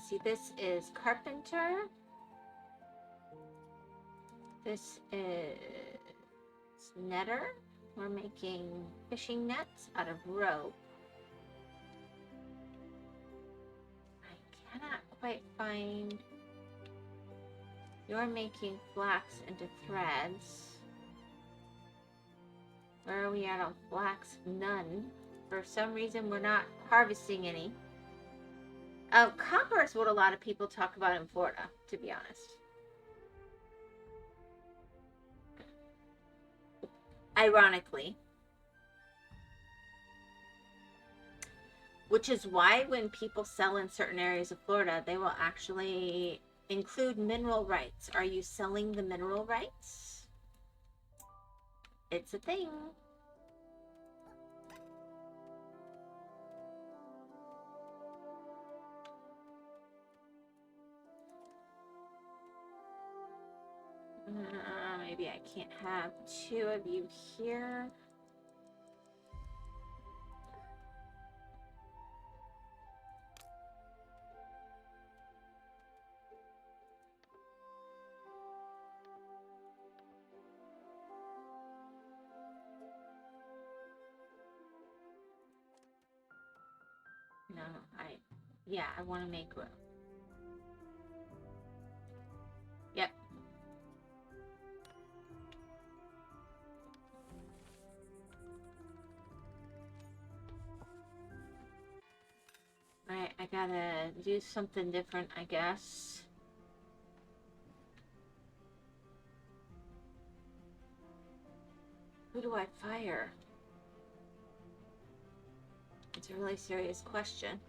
see, this is carpenter. This is netter. We're making fishing nets out of rope. I cannot quite find... You're making flax into threads. Where are we at on flax? None. For some reason, we're not harvesting any. Copper is what a lot of people talk about in Florida, to be honest. Ironically. Which is why when people sell in certain areas of Florida, they will actually include mineral rights. Are you selling the mineral rights? It's a thing. Maybe I can't have two of you here. No, I want to make room. Yep. Alright, I gotta do something different, I guess. Who do I fire? It's a really serious question.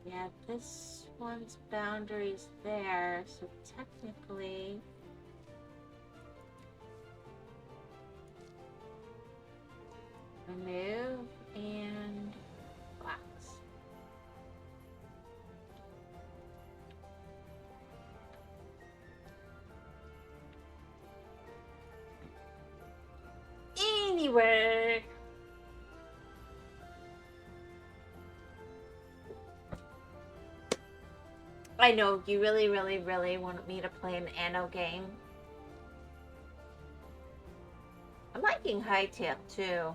Yeah, this one's boundaries there, so technically... Remove and flax. Anyway... I know, you really, really, really want me to play an Anno game. I'm liking Hightail, too.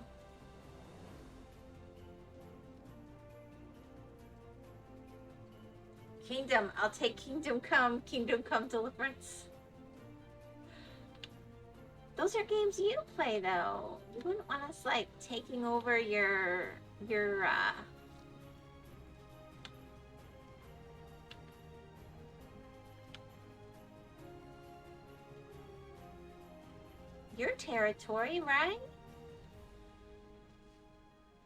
Kingdom, I'll take Kingdom Come Deliverance. Those are games you play, though. You wouldn't want us, like, taking over your territory, right?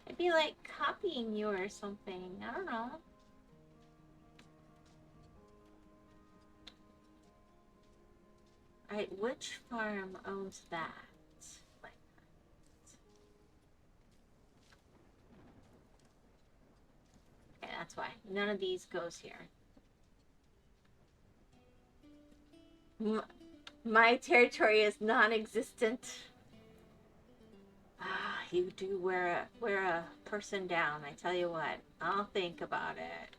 I'd be like copying you or something. I don't know. Alright, which farm owns that? Like that. Okay, that's why. None of these goes here. My territory is non-existent. Ah, you do wear a person down. I tell you what, I'll think about it.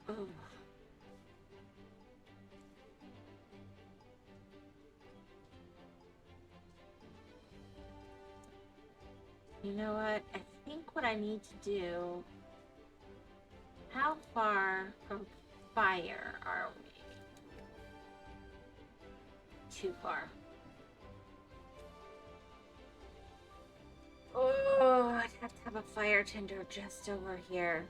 Ooh. You know what? I think what I need to do... How far from fire are we? Too far. Oh, I'd have to have a fire tender just over here.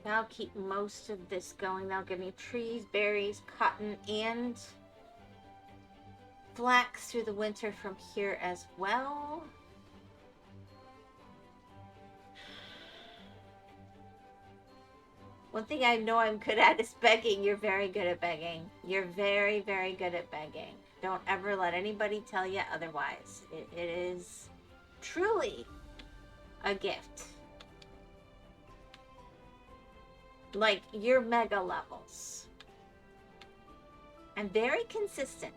That'll keep most of this going. That'll give me trees, berries, cotton, and flax through the winter from here as well. One thing I know I'm good at is begging. You're very good at begging. You're very, very good at begging. Don't ever let anybody tell you otherwise. It is truly a gift. Like, you're mega levels. I'm very consistent.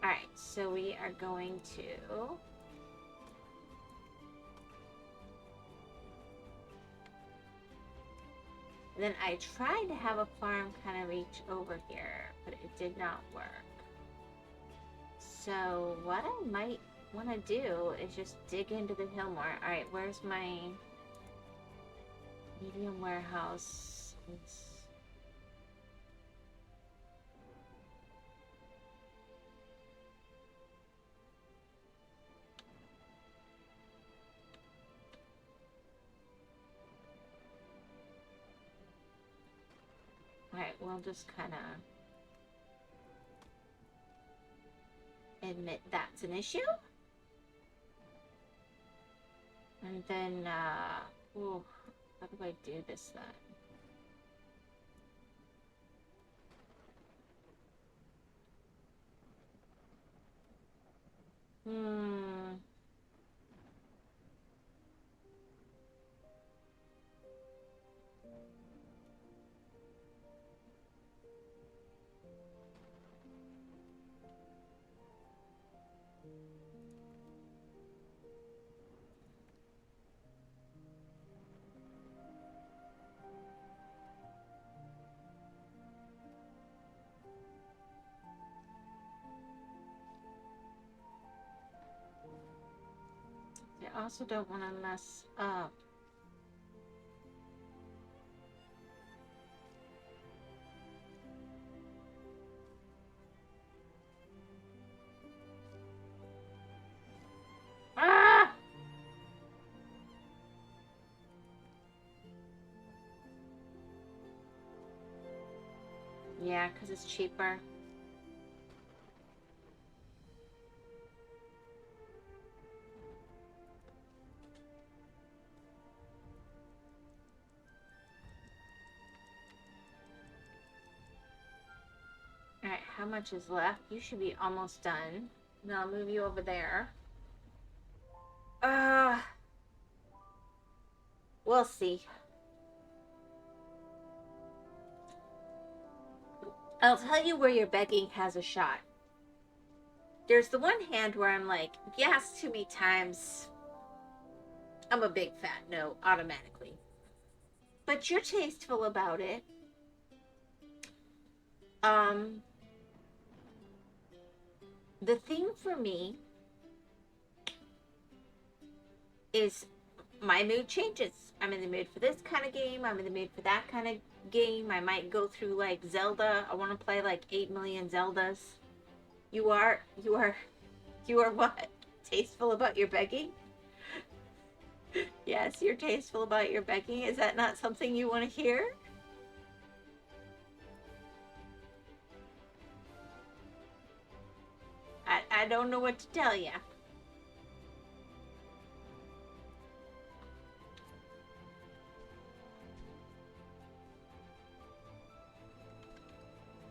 Alright, so we are going to... Then I tried to have a farm kind of reach over here, but it did not work. So what I might want to do is just dig into the hill more. Alright, where's my medium warehouse? Alright, we'll just kind of admit that's an issue. And then, ooh, how do I do this then? I also don't want to mess up. Ah! Yeah, because it's cheaper. Alright, how much is left? You should be almost done. Now I'll move you over there. We'll see. I'll tell you where your begging has a shot. There's the one hand where I'm like, yes, too many times. I'm a big fat no, automatically. But you're tasteful about it. The thing for me is my mood changes. I'm in the mood for this kind of game. I'm in the mood for that kind of game. I might go through like Zelda. I want to play like 8 million Zeldas. You are what? Tasteful about your begging? Yes, you're tasteful about your begging. Is that not something you want to hear? I don't know what to tell you.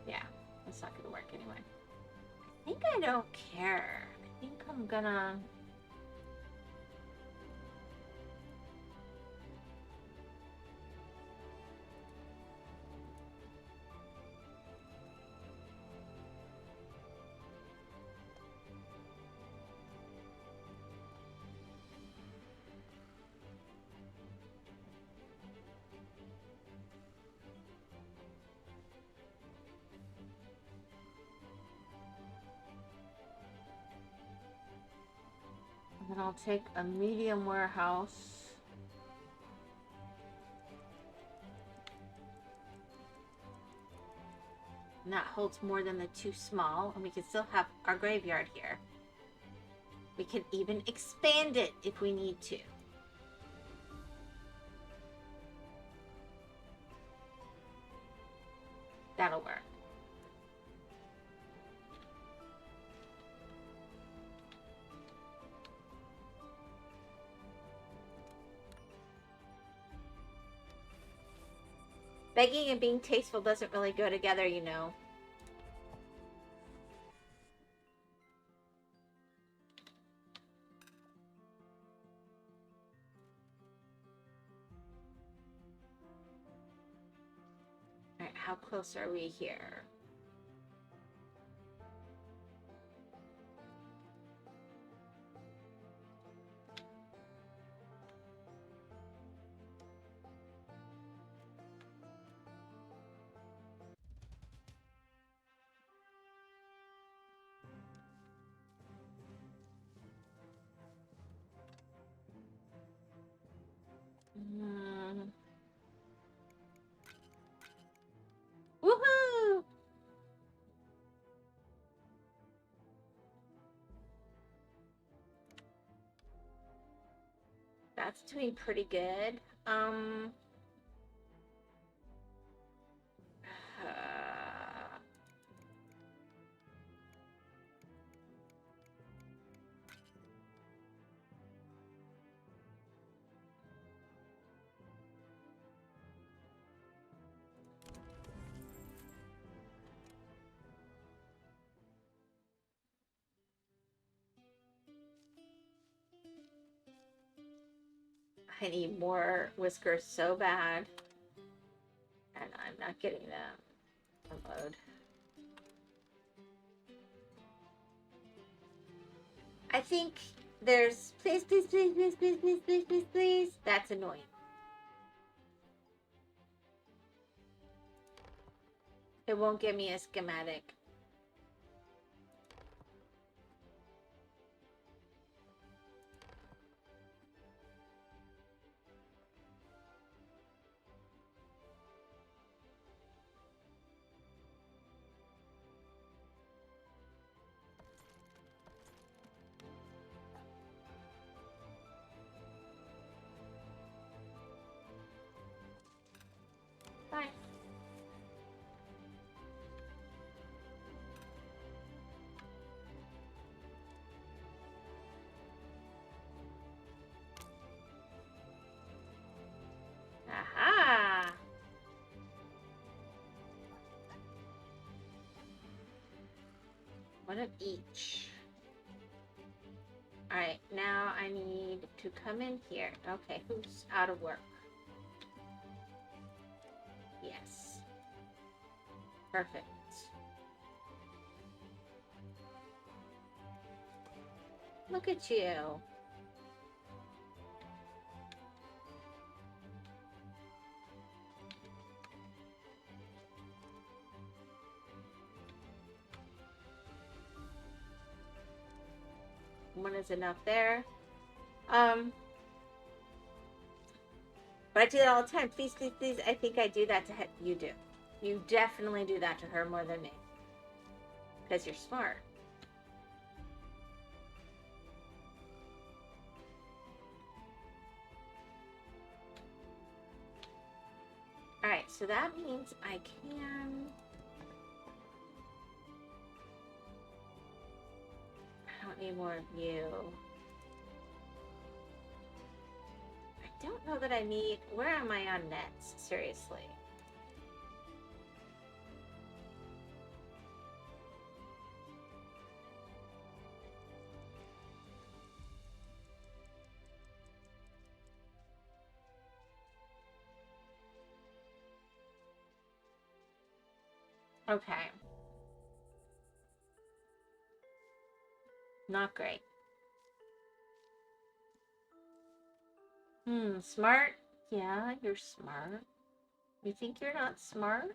Yeah, that's not gonna work anyway. I think I don't care. I think I'm gonna... Then I'll take a medium warehouse. And that holds more than the 2 small, and we can still have our graveyard here. We can even expand it if we need to. That'll work. Begging and being tasteful doesn't really go together, you know. Alright, how close are we here? Woohoo! That's doing pretty good. Uh, I need more whiskers so bad. And I'm not getting them. Unload. I think there's please, please, please, please, please, please, please, please, please. That's annoying. It won't give me a schematic. Fine. Aha! One of each. Alright, now I need to come in here. Okay, who's out of work? Yes. Perfect. Look at you. One is enough there. But I do that all the time. Please, please, please. I think I do that to you do. You definitely do that to her more than me. Because you're smart. Alright, so that means I can... I don't need more of you. I don't know that I need... Where am I on nets? Seriously. Okay. Not great. Smart? Yeah, you're smart. You think you're not smart?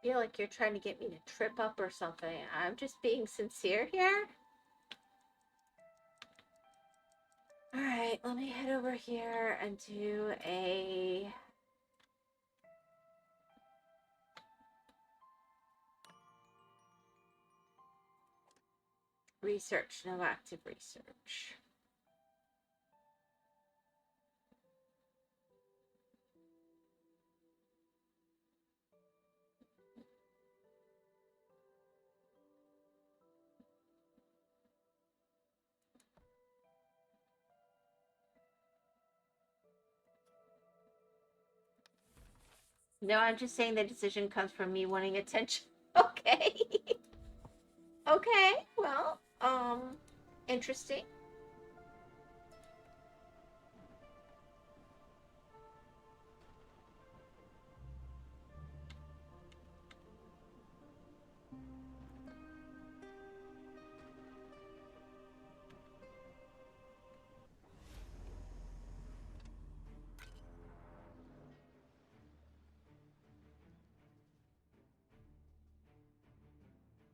feel like you're trying to get me to trip up or something. I'm just being sincere here. Alright, let me head over here and do a research, no active research. No, I'm just saying the decision comes from me wanting attention. Okay. Okay, well, interesting.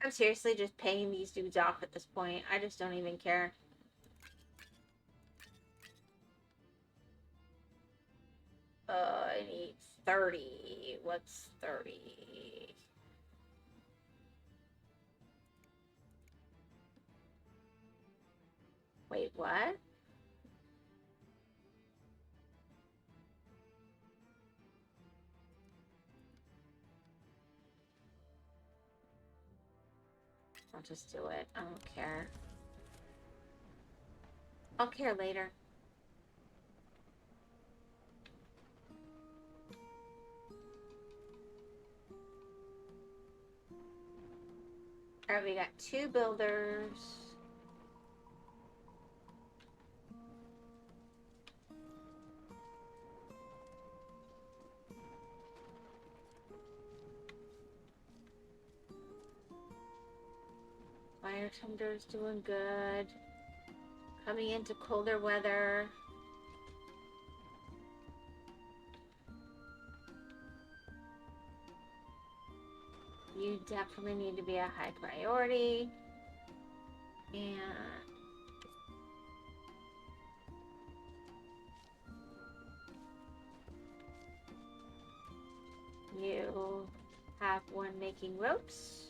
I'm seriously just paying these dudes off at this point. I just don't even care. I need 30. What's 30? Wait, what? I'll just do it. I don't care. I'll care later. Alright, we got 2 builders. Fire Tunder's doing good. Coming into colder weather. You definitely need to be a high priority. And you have one making ropes.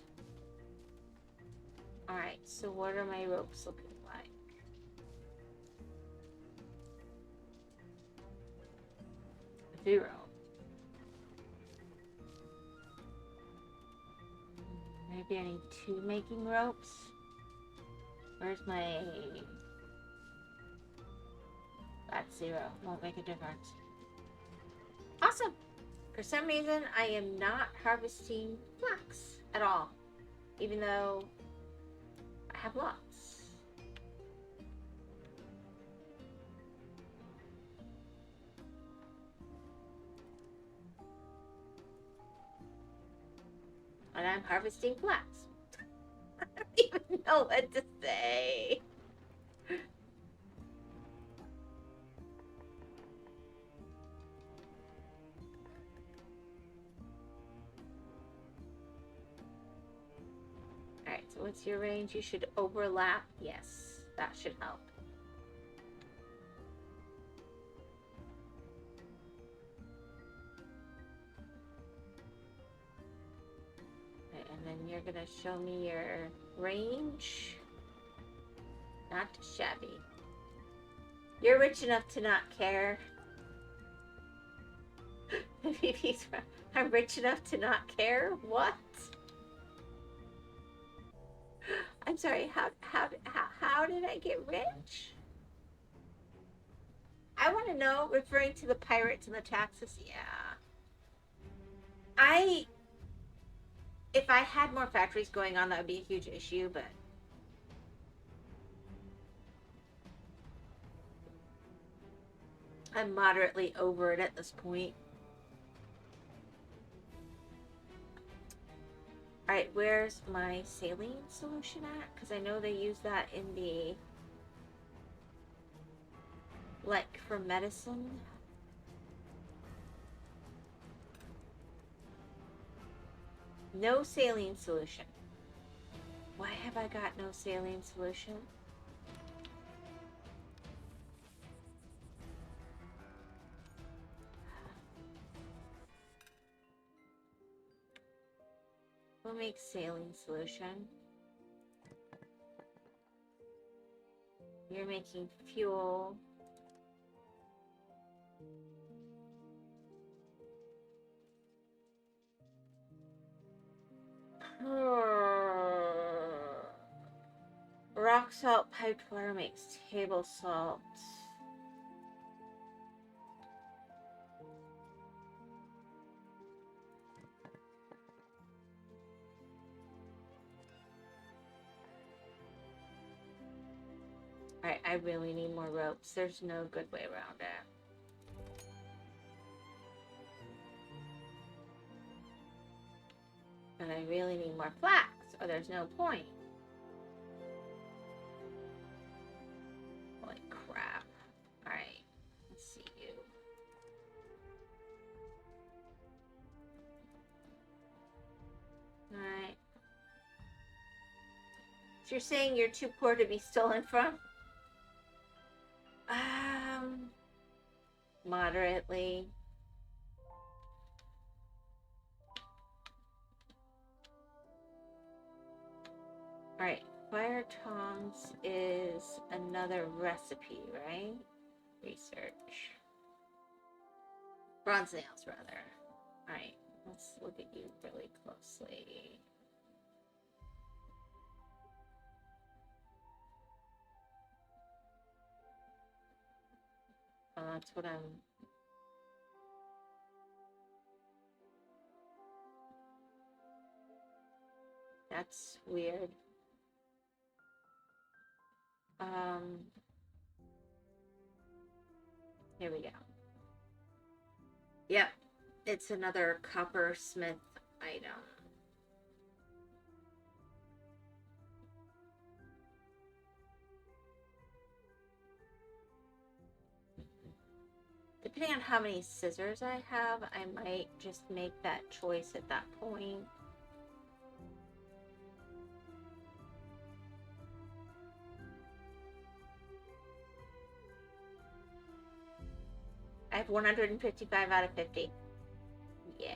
Alright, so what are my ropes looking like? Zero. Maybe I need 2 making ropes. Where's my... That's 0. Won't make a difference. Awesome! For some reason, I am not harvesting flax at all. Even though I have lots. And I'm harvesting flax. I don't even know what to say. Alright, so what's your range? You should overlap. Yes, that should help. Okay, and then you're gonna show me your range. Not shabby. You're rich enough to not care. I'm rich enough to not care? What? I'm sorry, how did I get rich? I want to know, referring to the pirates and the taxes, yeah. If I had more factories going on, that would be a huge issue, but I'm moderately over it at this point. Alright, where's my saline solution at? Because I know they use that in the... like, for medicine. No saline solution. Why have I got no saline solution? We'll make saline solution. You're making fuel. Rock salt piped water makes table salt. Alright, I really need more ropes. There's no good way around it. And I really need more flax, or there's no point. Holy crap. Alright, let's see you. Alright. So you're saying you're too poor to be stolen from? Moderately. Alright, fire tongs is another recipe, right? Research. Bronze nails, rather. Alright, let's look at you really closely. Oh, that's what I'm... That's weird. Here we go. Yep, it's another coppersmith item. Depending on how many scissors I have, I might just make that choice at that point. I have 155 out of 50. Yeah.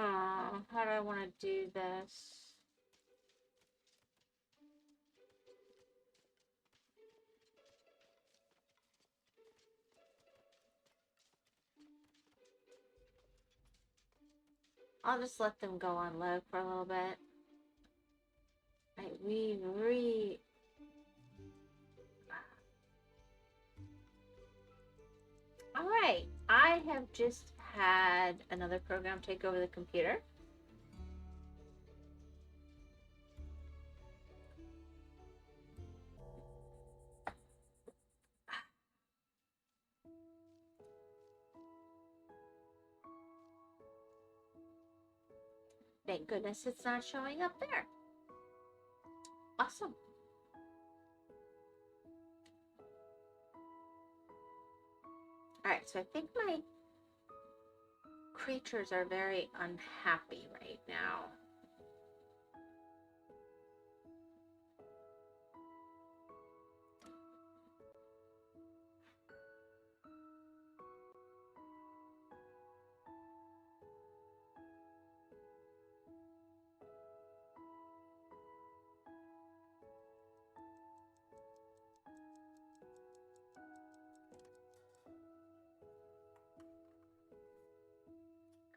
Oh, how do I want to do this? I'll just let them go on low for a little bit. Alright, I have just had another program take over the computer. Thank goodness it's not showing up there. Awesome. Alright, so I think my creatures are very unhappy right now.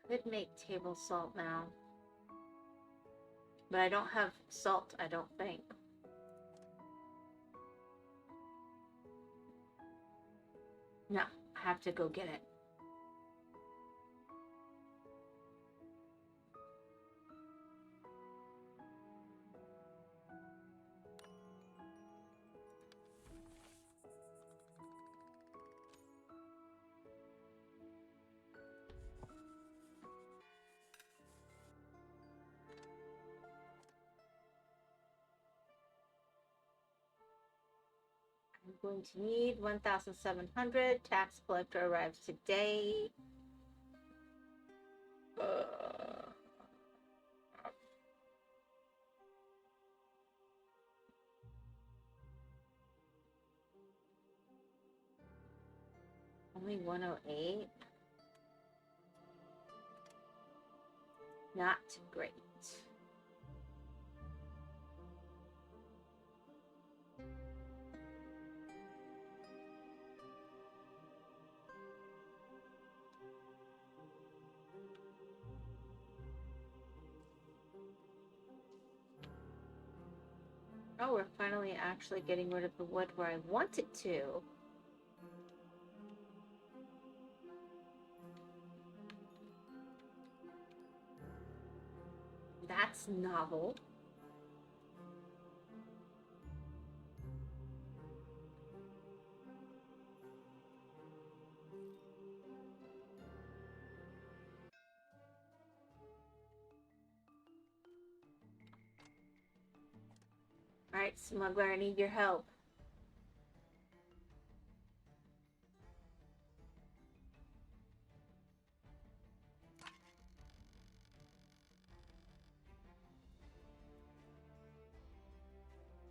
Could make table salt now. But I don't have salt, I don't think. No, I have to go get it. I'm going to need 1,700. Tax collector arrives today. Only 108. Not great. Oh, we're finally actually getting rid of the wood where I want it to. That's novel. Alright, smuggler, I need your help.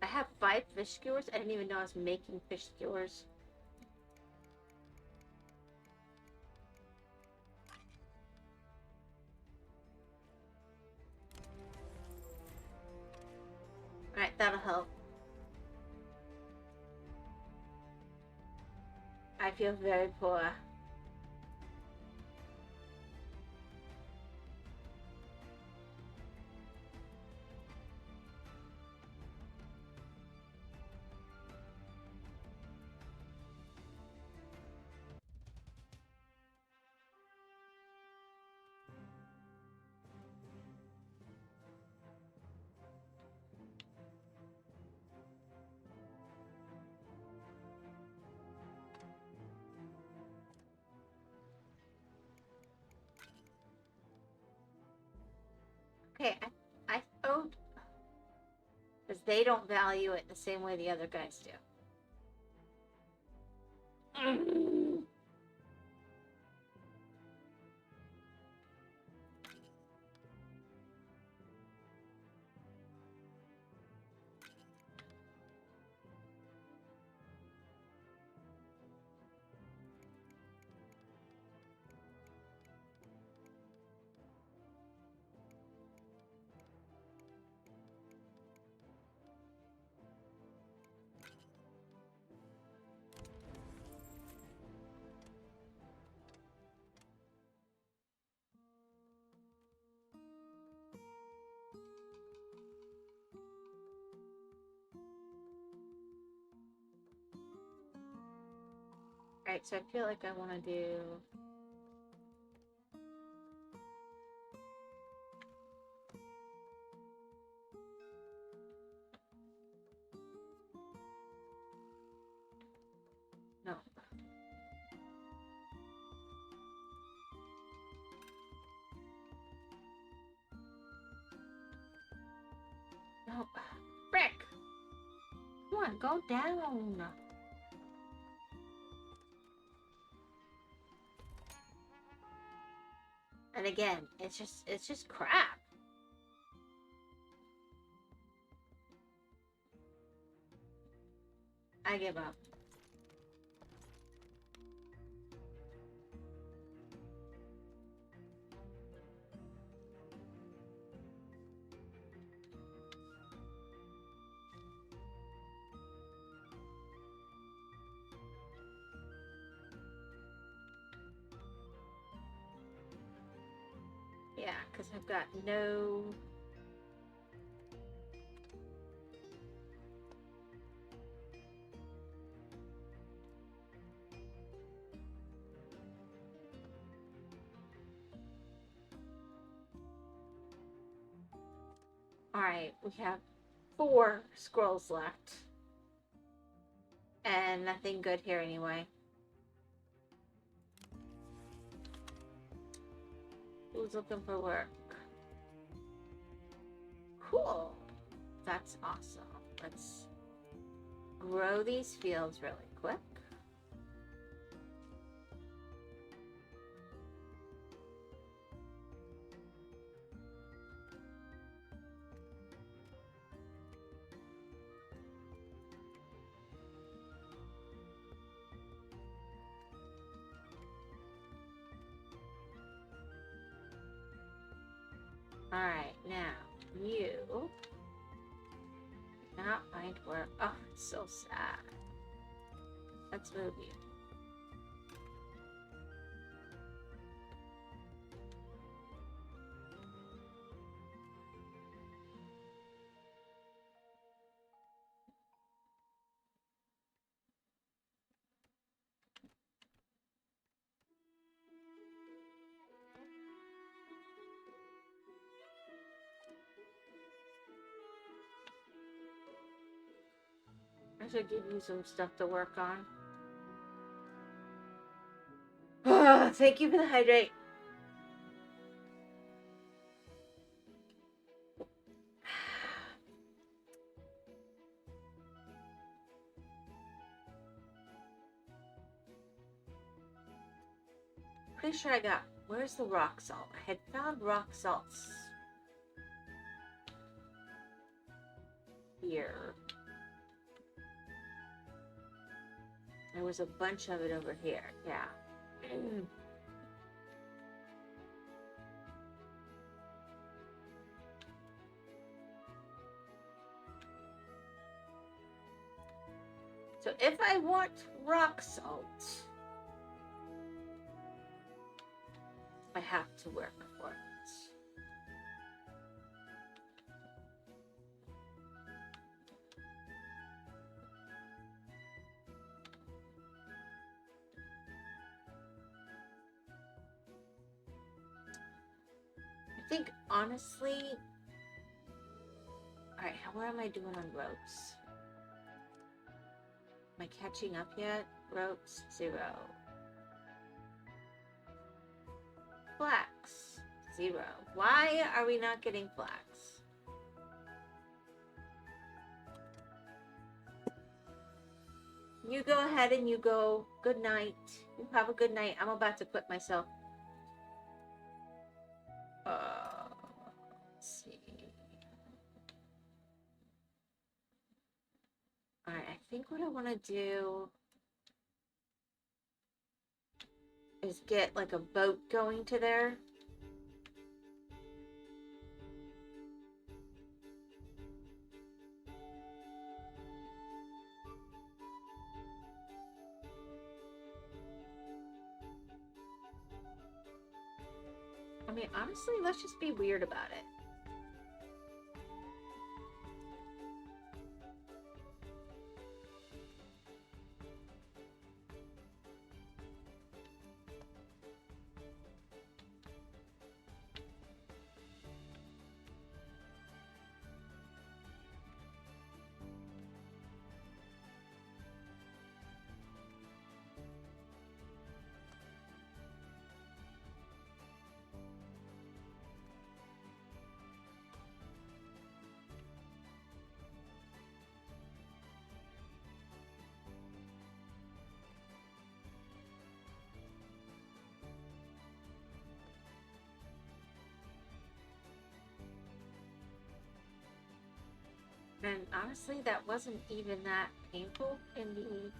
I have 5 fish skewers. I didn't even know I was making fish skewers. Alright, that'll help. I feel very poor. Okay, I owed... Because they don't value it the same way the other guys do. Alright, so I feel like I want to do... No. No. Frick! Come on, go down! And again, it's just crap. I give up. Yeah, because I've got no... Alright, we have 4 scrolls left. And nothing good here anyway. Who's looking for work? Cool. That's awesome. Let's grow these fields really quick. Alright, now you cannot find where. Oh, it's so sad. Let's move you. I should give you some stuff to work on. Thank you for the hydrate. Pretty sure I got. Where's the rock salt? I had found rock salts here. There was a bunch of it over here. Yeah. So if I want rock salt, I have to work for it. I think honestly, all right, where am I doing on ropes? Am I catching up yet? Ropes, 0. Flax, 0. Why are we not getting flax? You go ahead and you go. Good night. You have a good night. I'm about to quit myself. Let's see. Alright, I think what I want to do is get like a boat going to there. I mean, honestly, let's just be weird about it. And honestly, that wasn't even that painful in the...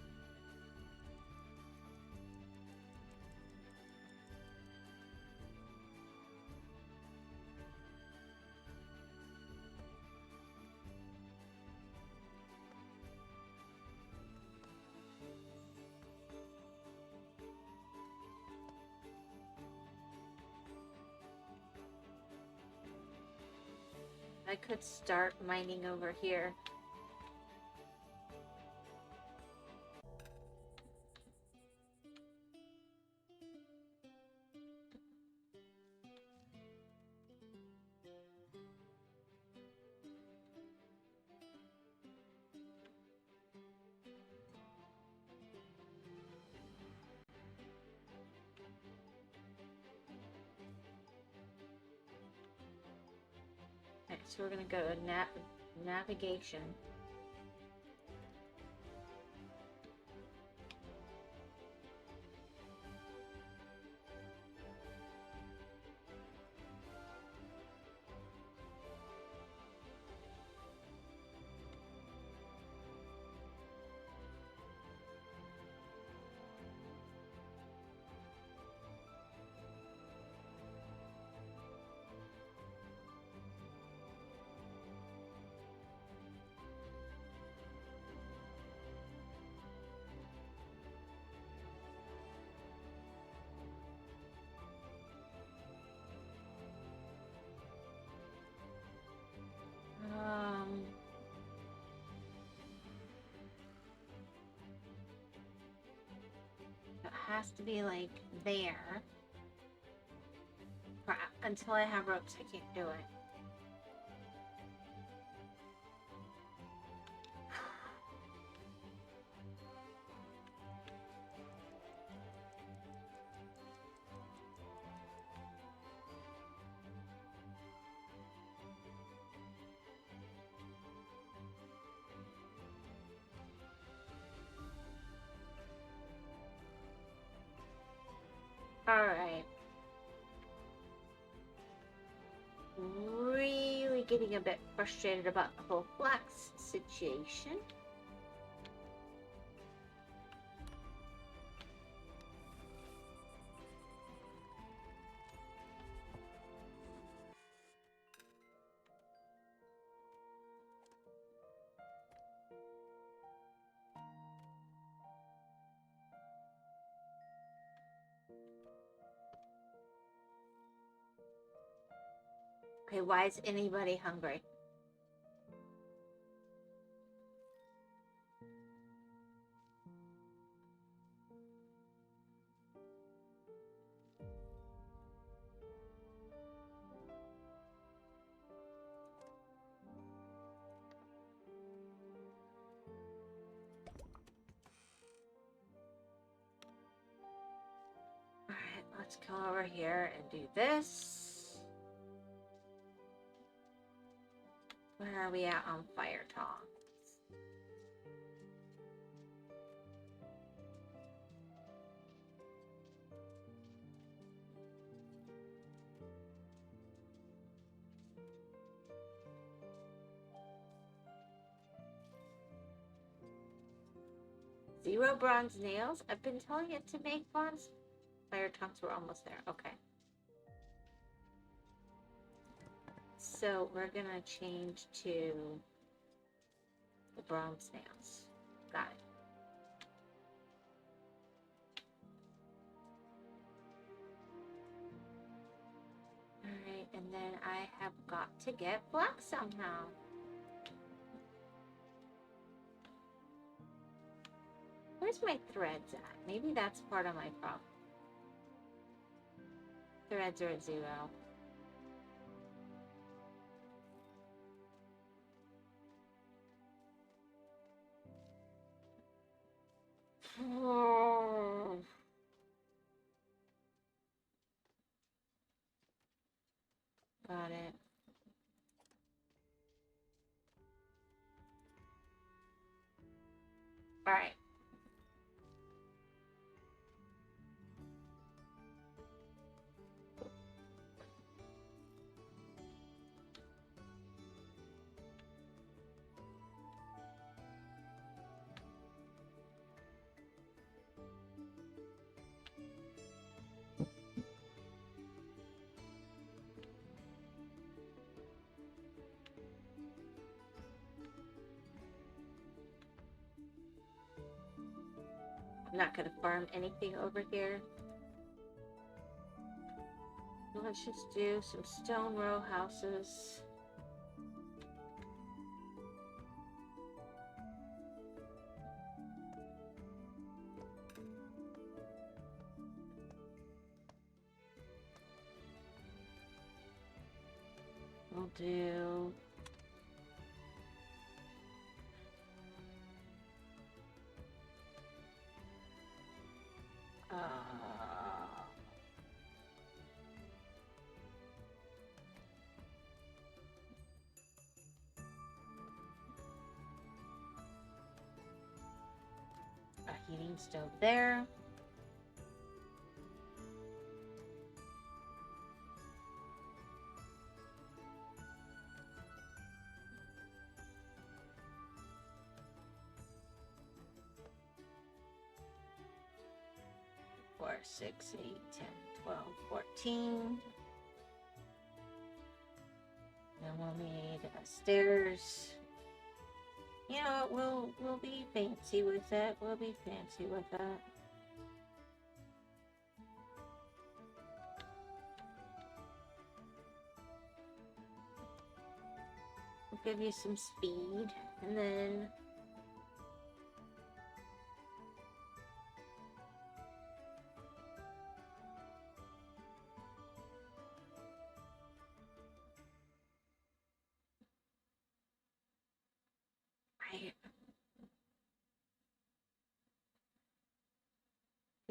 I could start mining over here. So we're going to go to navigation. has to be like there. Until I have ropes, I can't do it. Alright. Really getting a bit frustrated about the whole flax situation. Okay, why is anybody hungry? Alright, let's come over here and do this. Where are we at on fire tongs? Zero bronze nails? I've been telling it to make bronze fire tongs. We're almost there. Okay. So we're gonna change to the bronze nails. Got it. Alright, and then I have got to get black somehow. Where's my threads at? Maybe that's part of my problem. Threads are at 0. Got it. All right. I'm not going to farm anything over here. Let's just do some stone row houses. We'll do... a heating stove there. Four, 6, 8, 10, 12, 14. Then we'll need stairs. You know what? We'll be fancy with it. We'll be fancy with that. We'll give you some speed, and then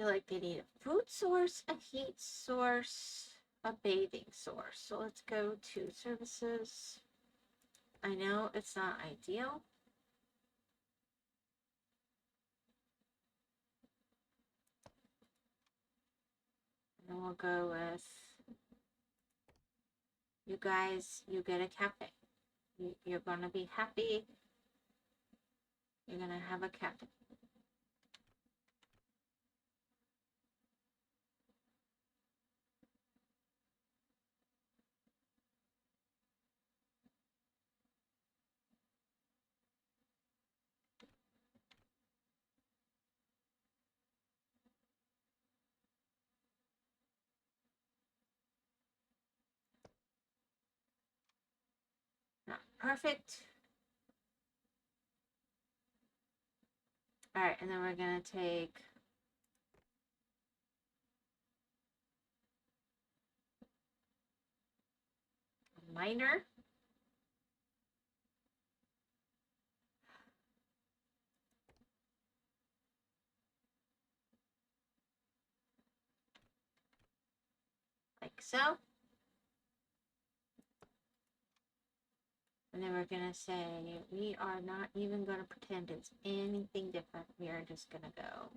feel like they need a food source, a heat source, a bathing source. So let's go to services. I know it's not ideal. And we'll go with, you guys, you get a cafe. You're going to be happy. You're going to have a cafe. Not perfect. All right, and then we're going to take a miner. Like so. And then we're going to say, we are not even going to pretend it's anything different. We are just going to go.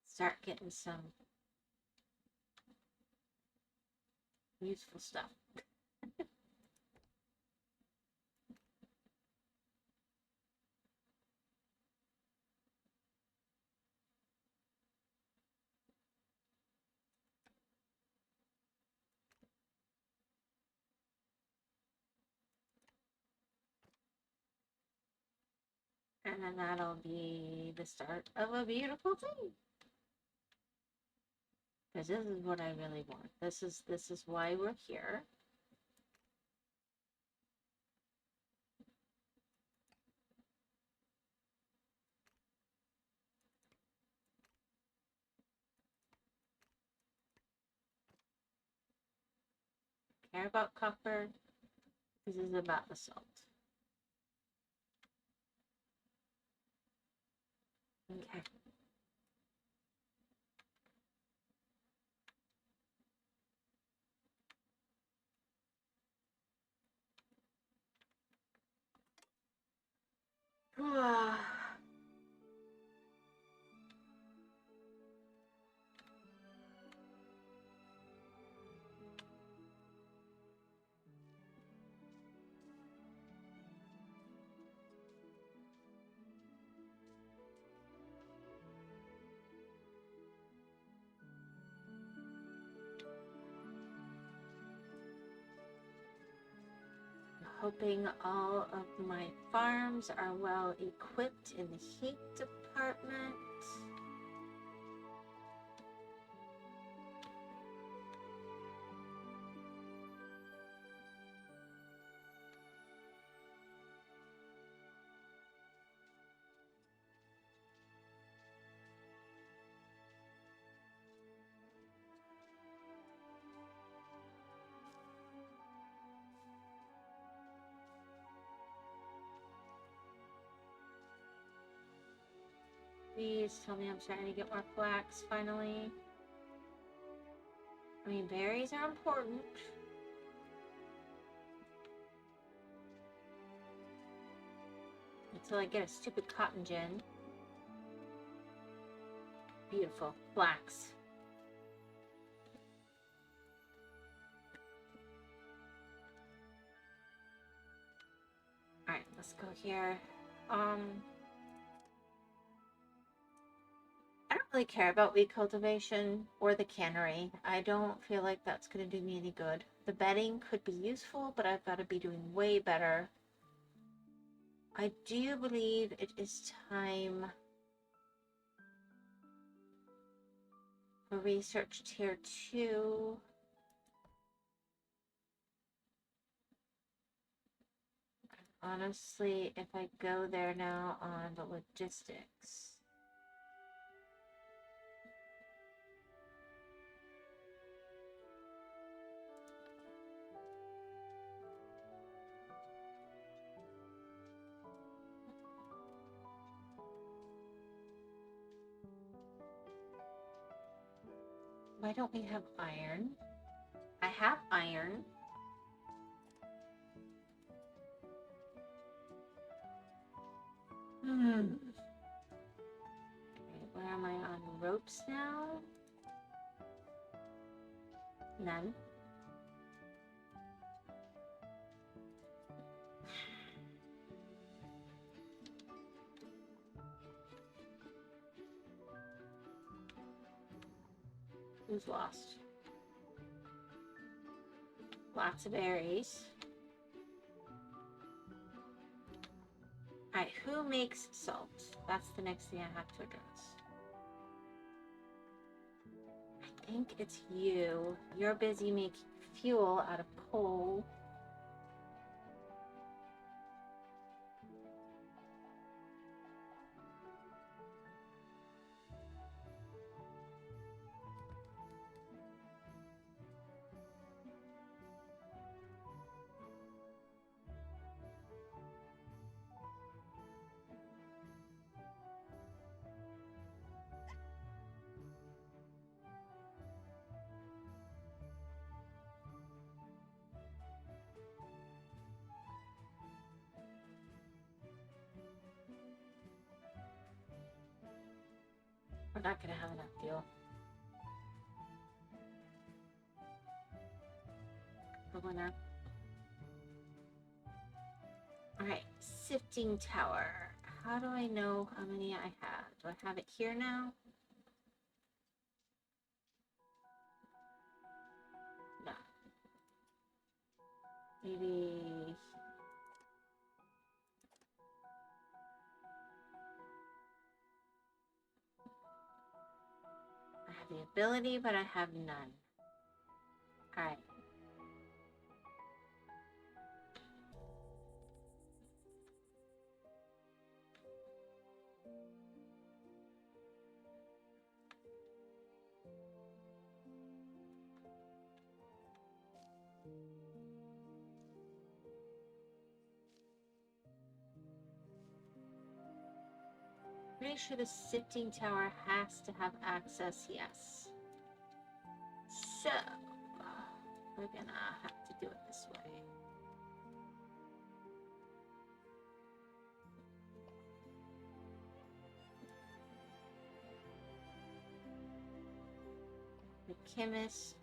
Start getting some useful stuff. And then that'll be the start of a beautiful thing. Because this is what I really want. This is why we're here. Care about copper. This is about the salt. Okay. Hoping all of my farms are well equipped in the heat department. Please tell me I'm starting to get more flax finally. I mean, berries are important. Until I get a stupid cotton gin. Beautiful. Flax. Alright, let's go here. I don't really care about wheat cultivation or the cannery. I don't feel like that's going to do me any good. The bedding could be useful, but I've got to be doing way better. I do believe it is time for research tier 2. Honestly, if I go there now on the logistics, Why don't we have iron? I have iron. Okay, where am I on ropes now? None. Who's lost? Lots of berries. Alright, who makes salt? That's the next thing I have to address. I think it's you. You're busy making fuel out of coal. We're not gonna have enough fuel. The winner. Alright, sifting tower. How do I know how many I have? Do I have it here now? No. Maybe... I have the ability, but I have none. Alright. Pretty sure the sifting tower has to have access, yes. So, we're gonna have to do it this way. The chemist.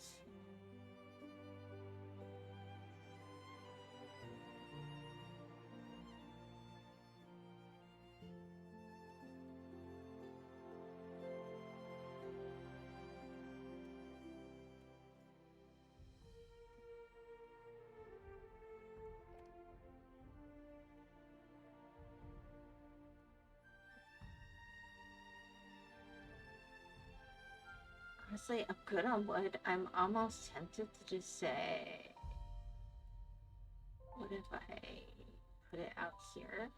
Honestly, I'm good on wood. I'm almost tempted to just say, what if I put it out here?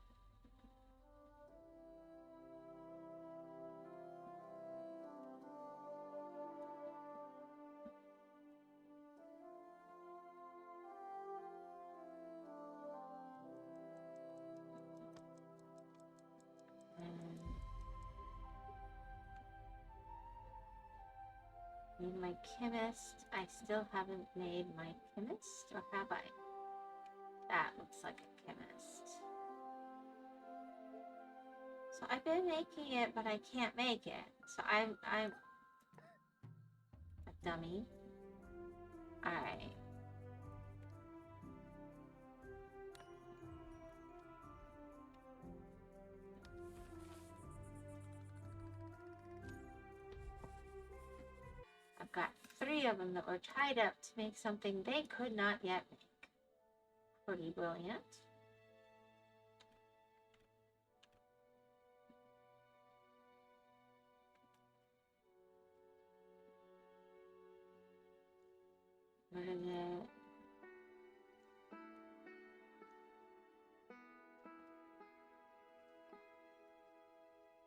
Need my chemist. I still haven't made my chemist, or have I? That looks like a chemist. So I've been making it, but I can't make it. So I'm a dummy. Alright. I've got 3 of them that were tied up to make something they could not yet make. Pretty brilliant. Where is it?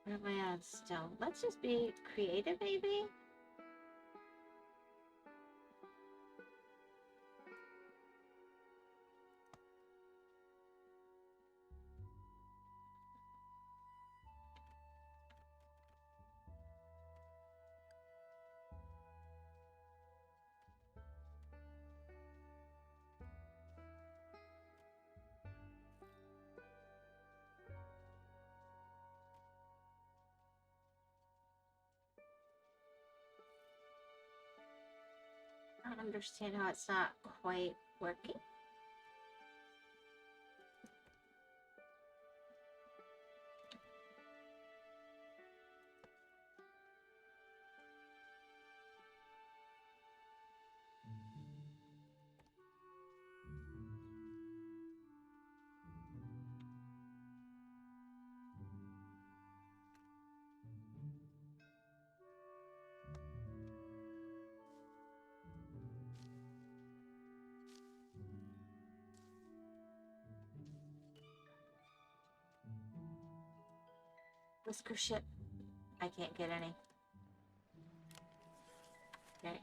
Where am I on stone? Let's just be creative, maybe? don't understand how it's not quite working. Whisker ship. I can't get any. Okay.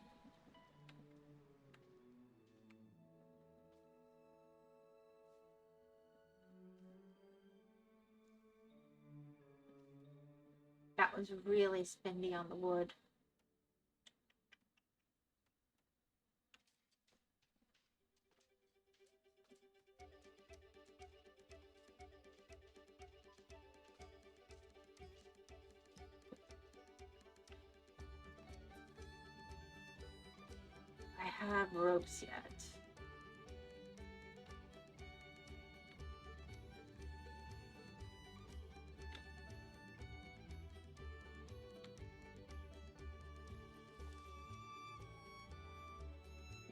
That was really spendy on the wood. I have ropes yet.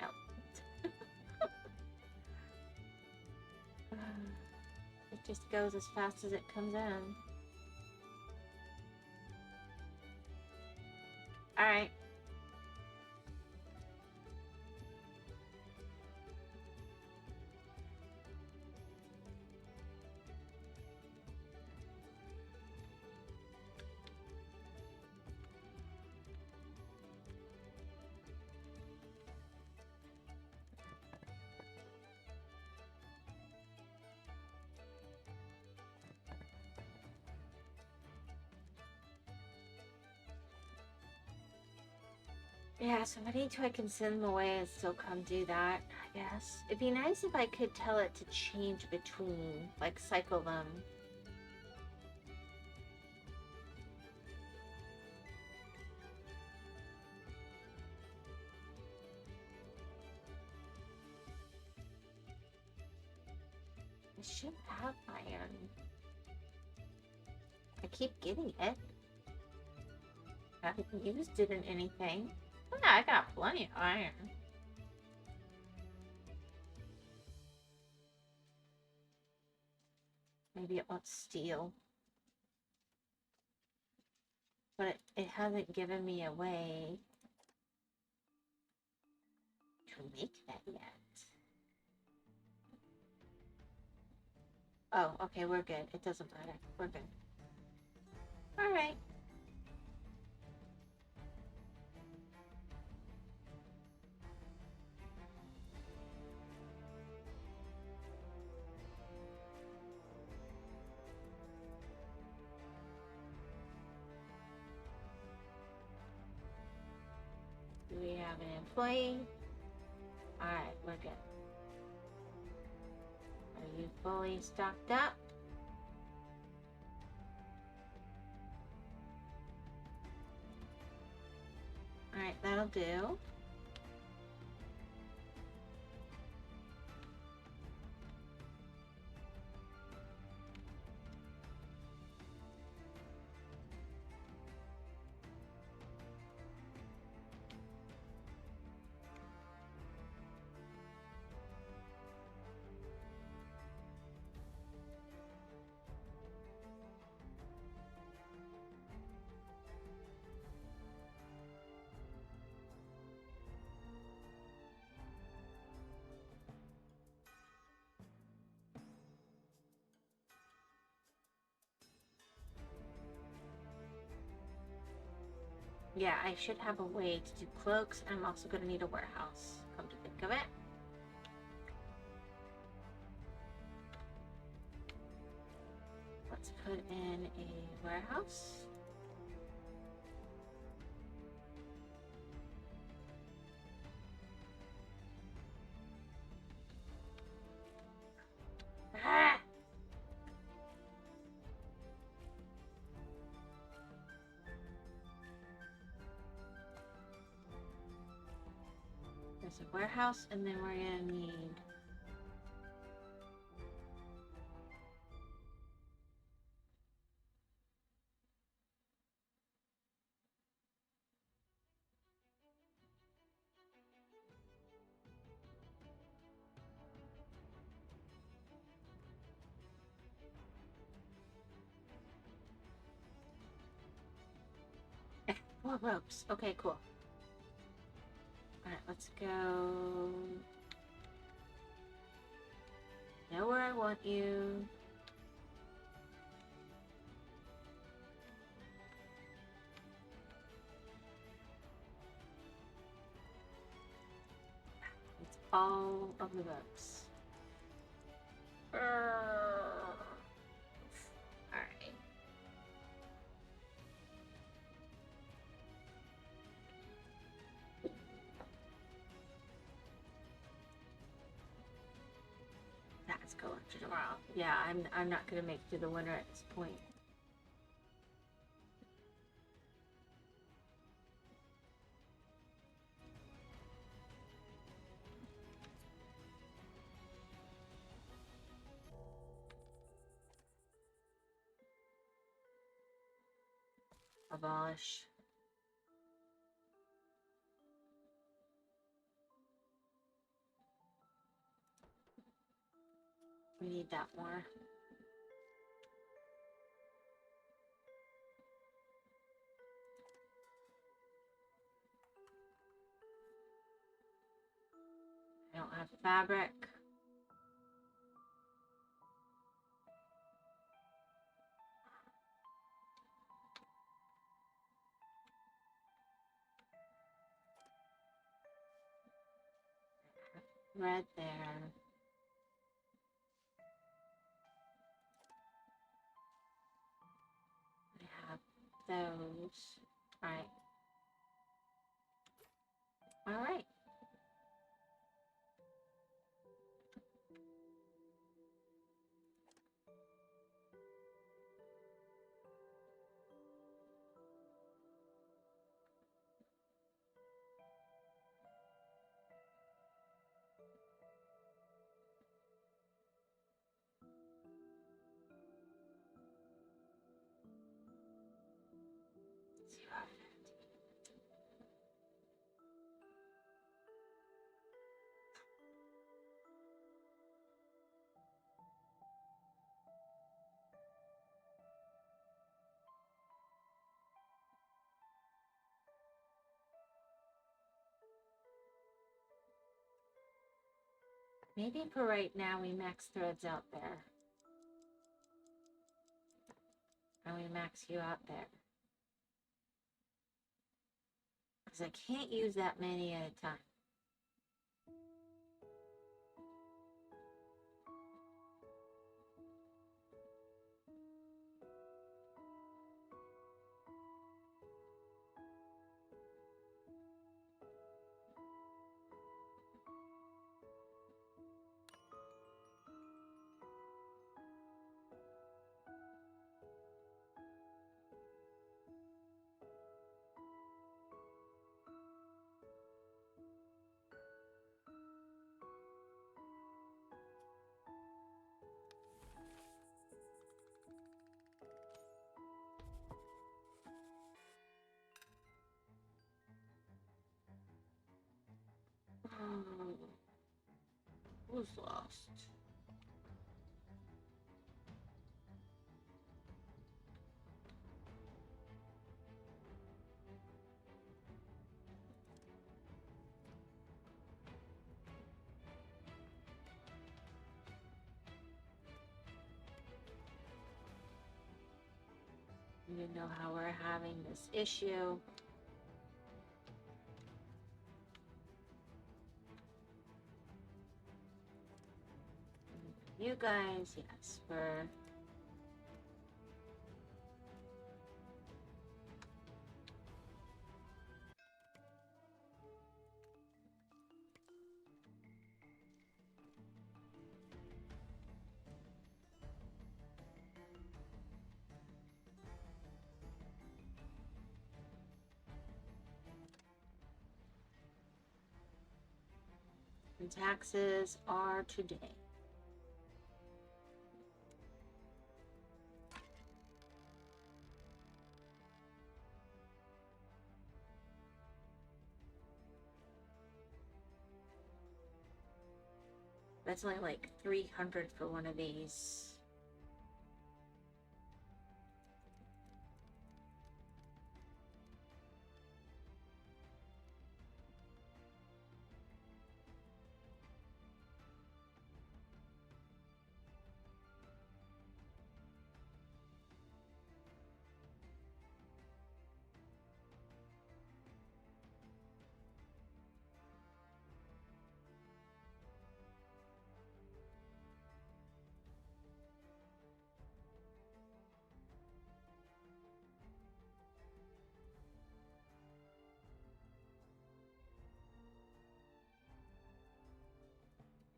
No. It just goes as fast as it comes in. Alright. Yeah, so if I need to, I can send them away and still come do that, I guess. It'd be nice if I could tell it to change between, like, cycle them. I should have iron. I keep getting it. I haven't used it in anything. Yeah, I got plenty of iron. Maybe it wants steel. But it hasn't given me a way to make that yet. Oh, okay, we're good. It doesn't matter. We're good. Alright. Do we have an employee? Alright, we're good. Are you fully stocked up? Alright, that'll do. Yeah, I should have a way to do cloaks. I'm also going to need a warehouse, come to think of it. Let's put in a warehouse. Ah! There's a warehouse, and then we're gonna need more ropes. Okay, cool. Alright, let's go. Know where I want you. It's all of the ropes. Alright. Let's go after tomorrow. Yeah, I'm not gonna make it through the winter at this point. Abolish. We need that more. I don't have fabric. Red there. I have those. Alright. Alright. Maybe for right now we max threads out there. And we max you out there. Because I can't use that many at a time. Who's lost? You know how we're having this issue. You guys, yes, we're And taxes are today. That's only like 300 for one of these.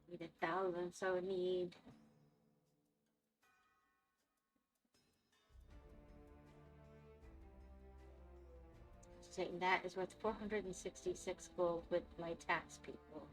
Need 1,000, so I need saying that is worth 466 gold with my tax people.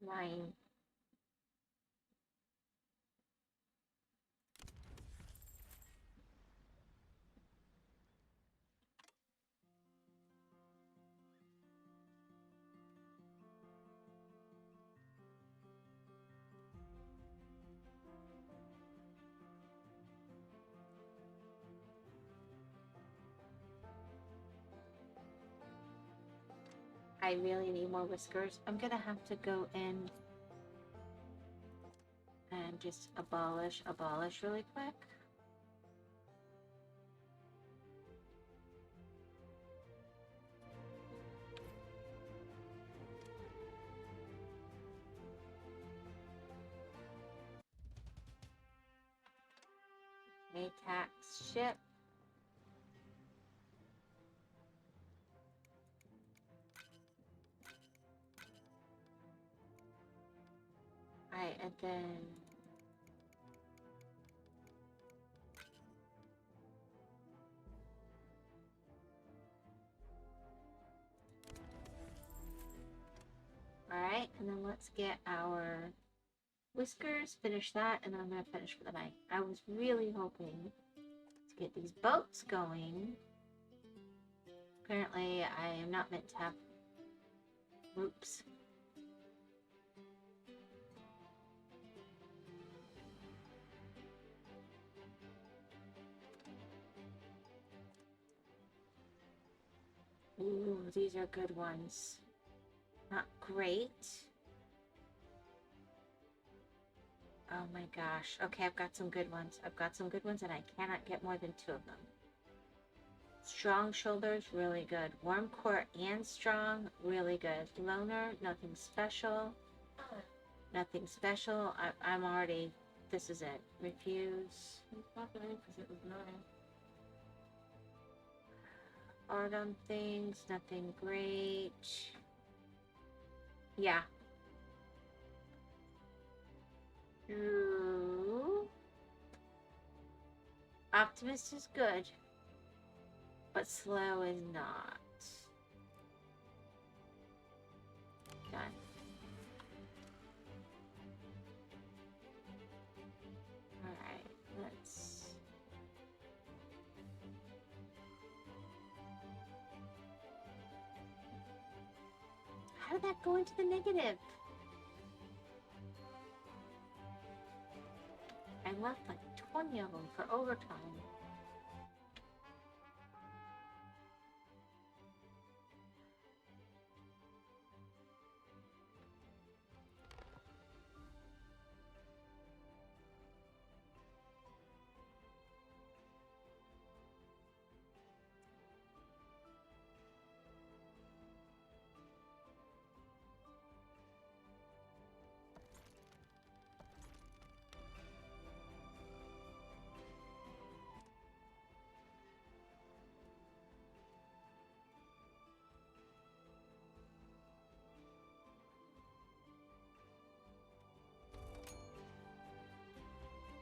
Nine. I really need more whiskers. I'm gonna have to go in and just abolish really quick. A tax ship. Alright, and then alright, and then let's get our whiskers, finish that, and then I'm gonna finish for the night. I was really hoping to get these boats going. Apparently, I am not meant to have groups. Ooh, these are good ones. Not great. Oh my gosh. Okay, I've got some good ones. I've got some good ones, and I cannot get more than 2 of them. Strong shoulders, really good. Warm core and strong, really good. Loner, nothing special. Nothing special. I'm already... This is it. Refuse. Autumn things, nothing great. Yeah. Ooh. Optimist is good, but slow is not. Done. Alright, let's... How did that go into the negative? I left like 20 of them for overtime.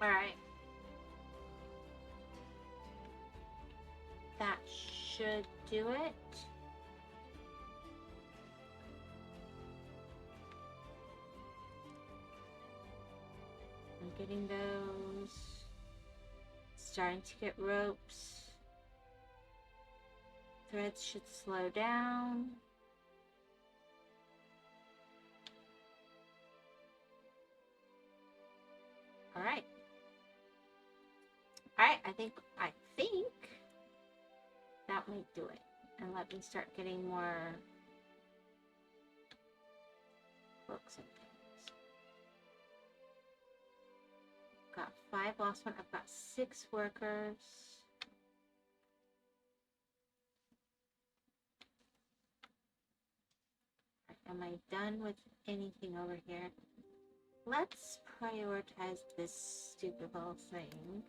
All right. That should do it. I'm getting those. Starting to get ropes. Threads should slow down. All right. All right, I think that might do it. And let me start getting more books and things. Got 5 lost one. I've got 6 workers. Am I done with anything over here? Let's prioritize this stupid little thing.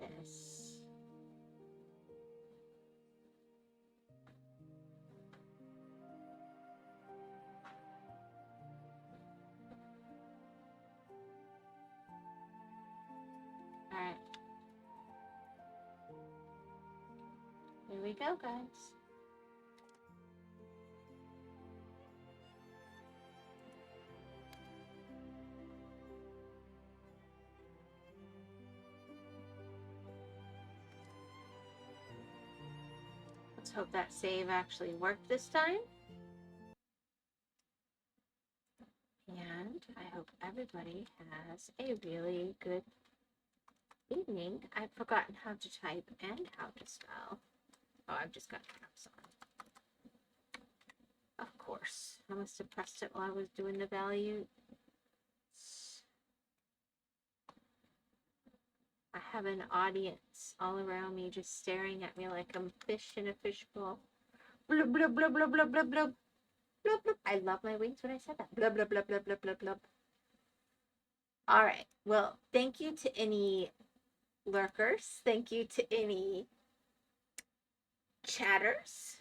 And this. All right. Here we go, guys. Let's hope that save actually worked this time. And I hope everybody has a really good evening. I've forgotten how to type and how to spell. Oh, I've just got caps on. Of course. I must have pressed it while I was doing the value. I have an audience all around me just staring at me like I'm fish in a fishbowl. Blub, blub, blub, blub, blub, blub, blub. Blub, blub. I love my wings when I said that. Blub, blub, blub, blub, blub, blub, blub. All right. Well, thank you to any lurkers. Thank you to any chatters.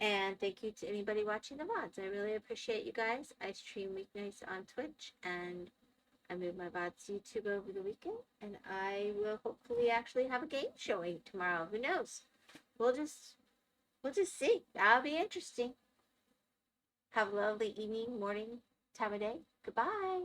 And thank you to anybody watching the VODs. I really appreciate you guys. I stream weeknights on Twitch, and I move my VODs to YouTube over the weekend. And I will hopefully actually have a game showing tomorrow. Who knows? We'll just see. That'll be interesting. Have a lovely evening, morning, time of day. Goodbye.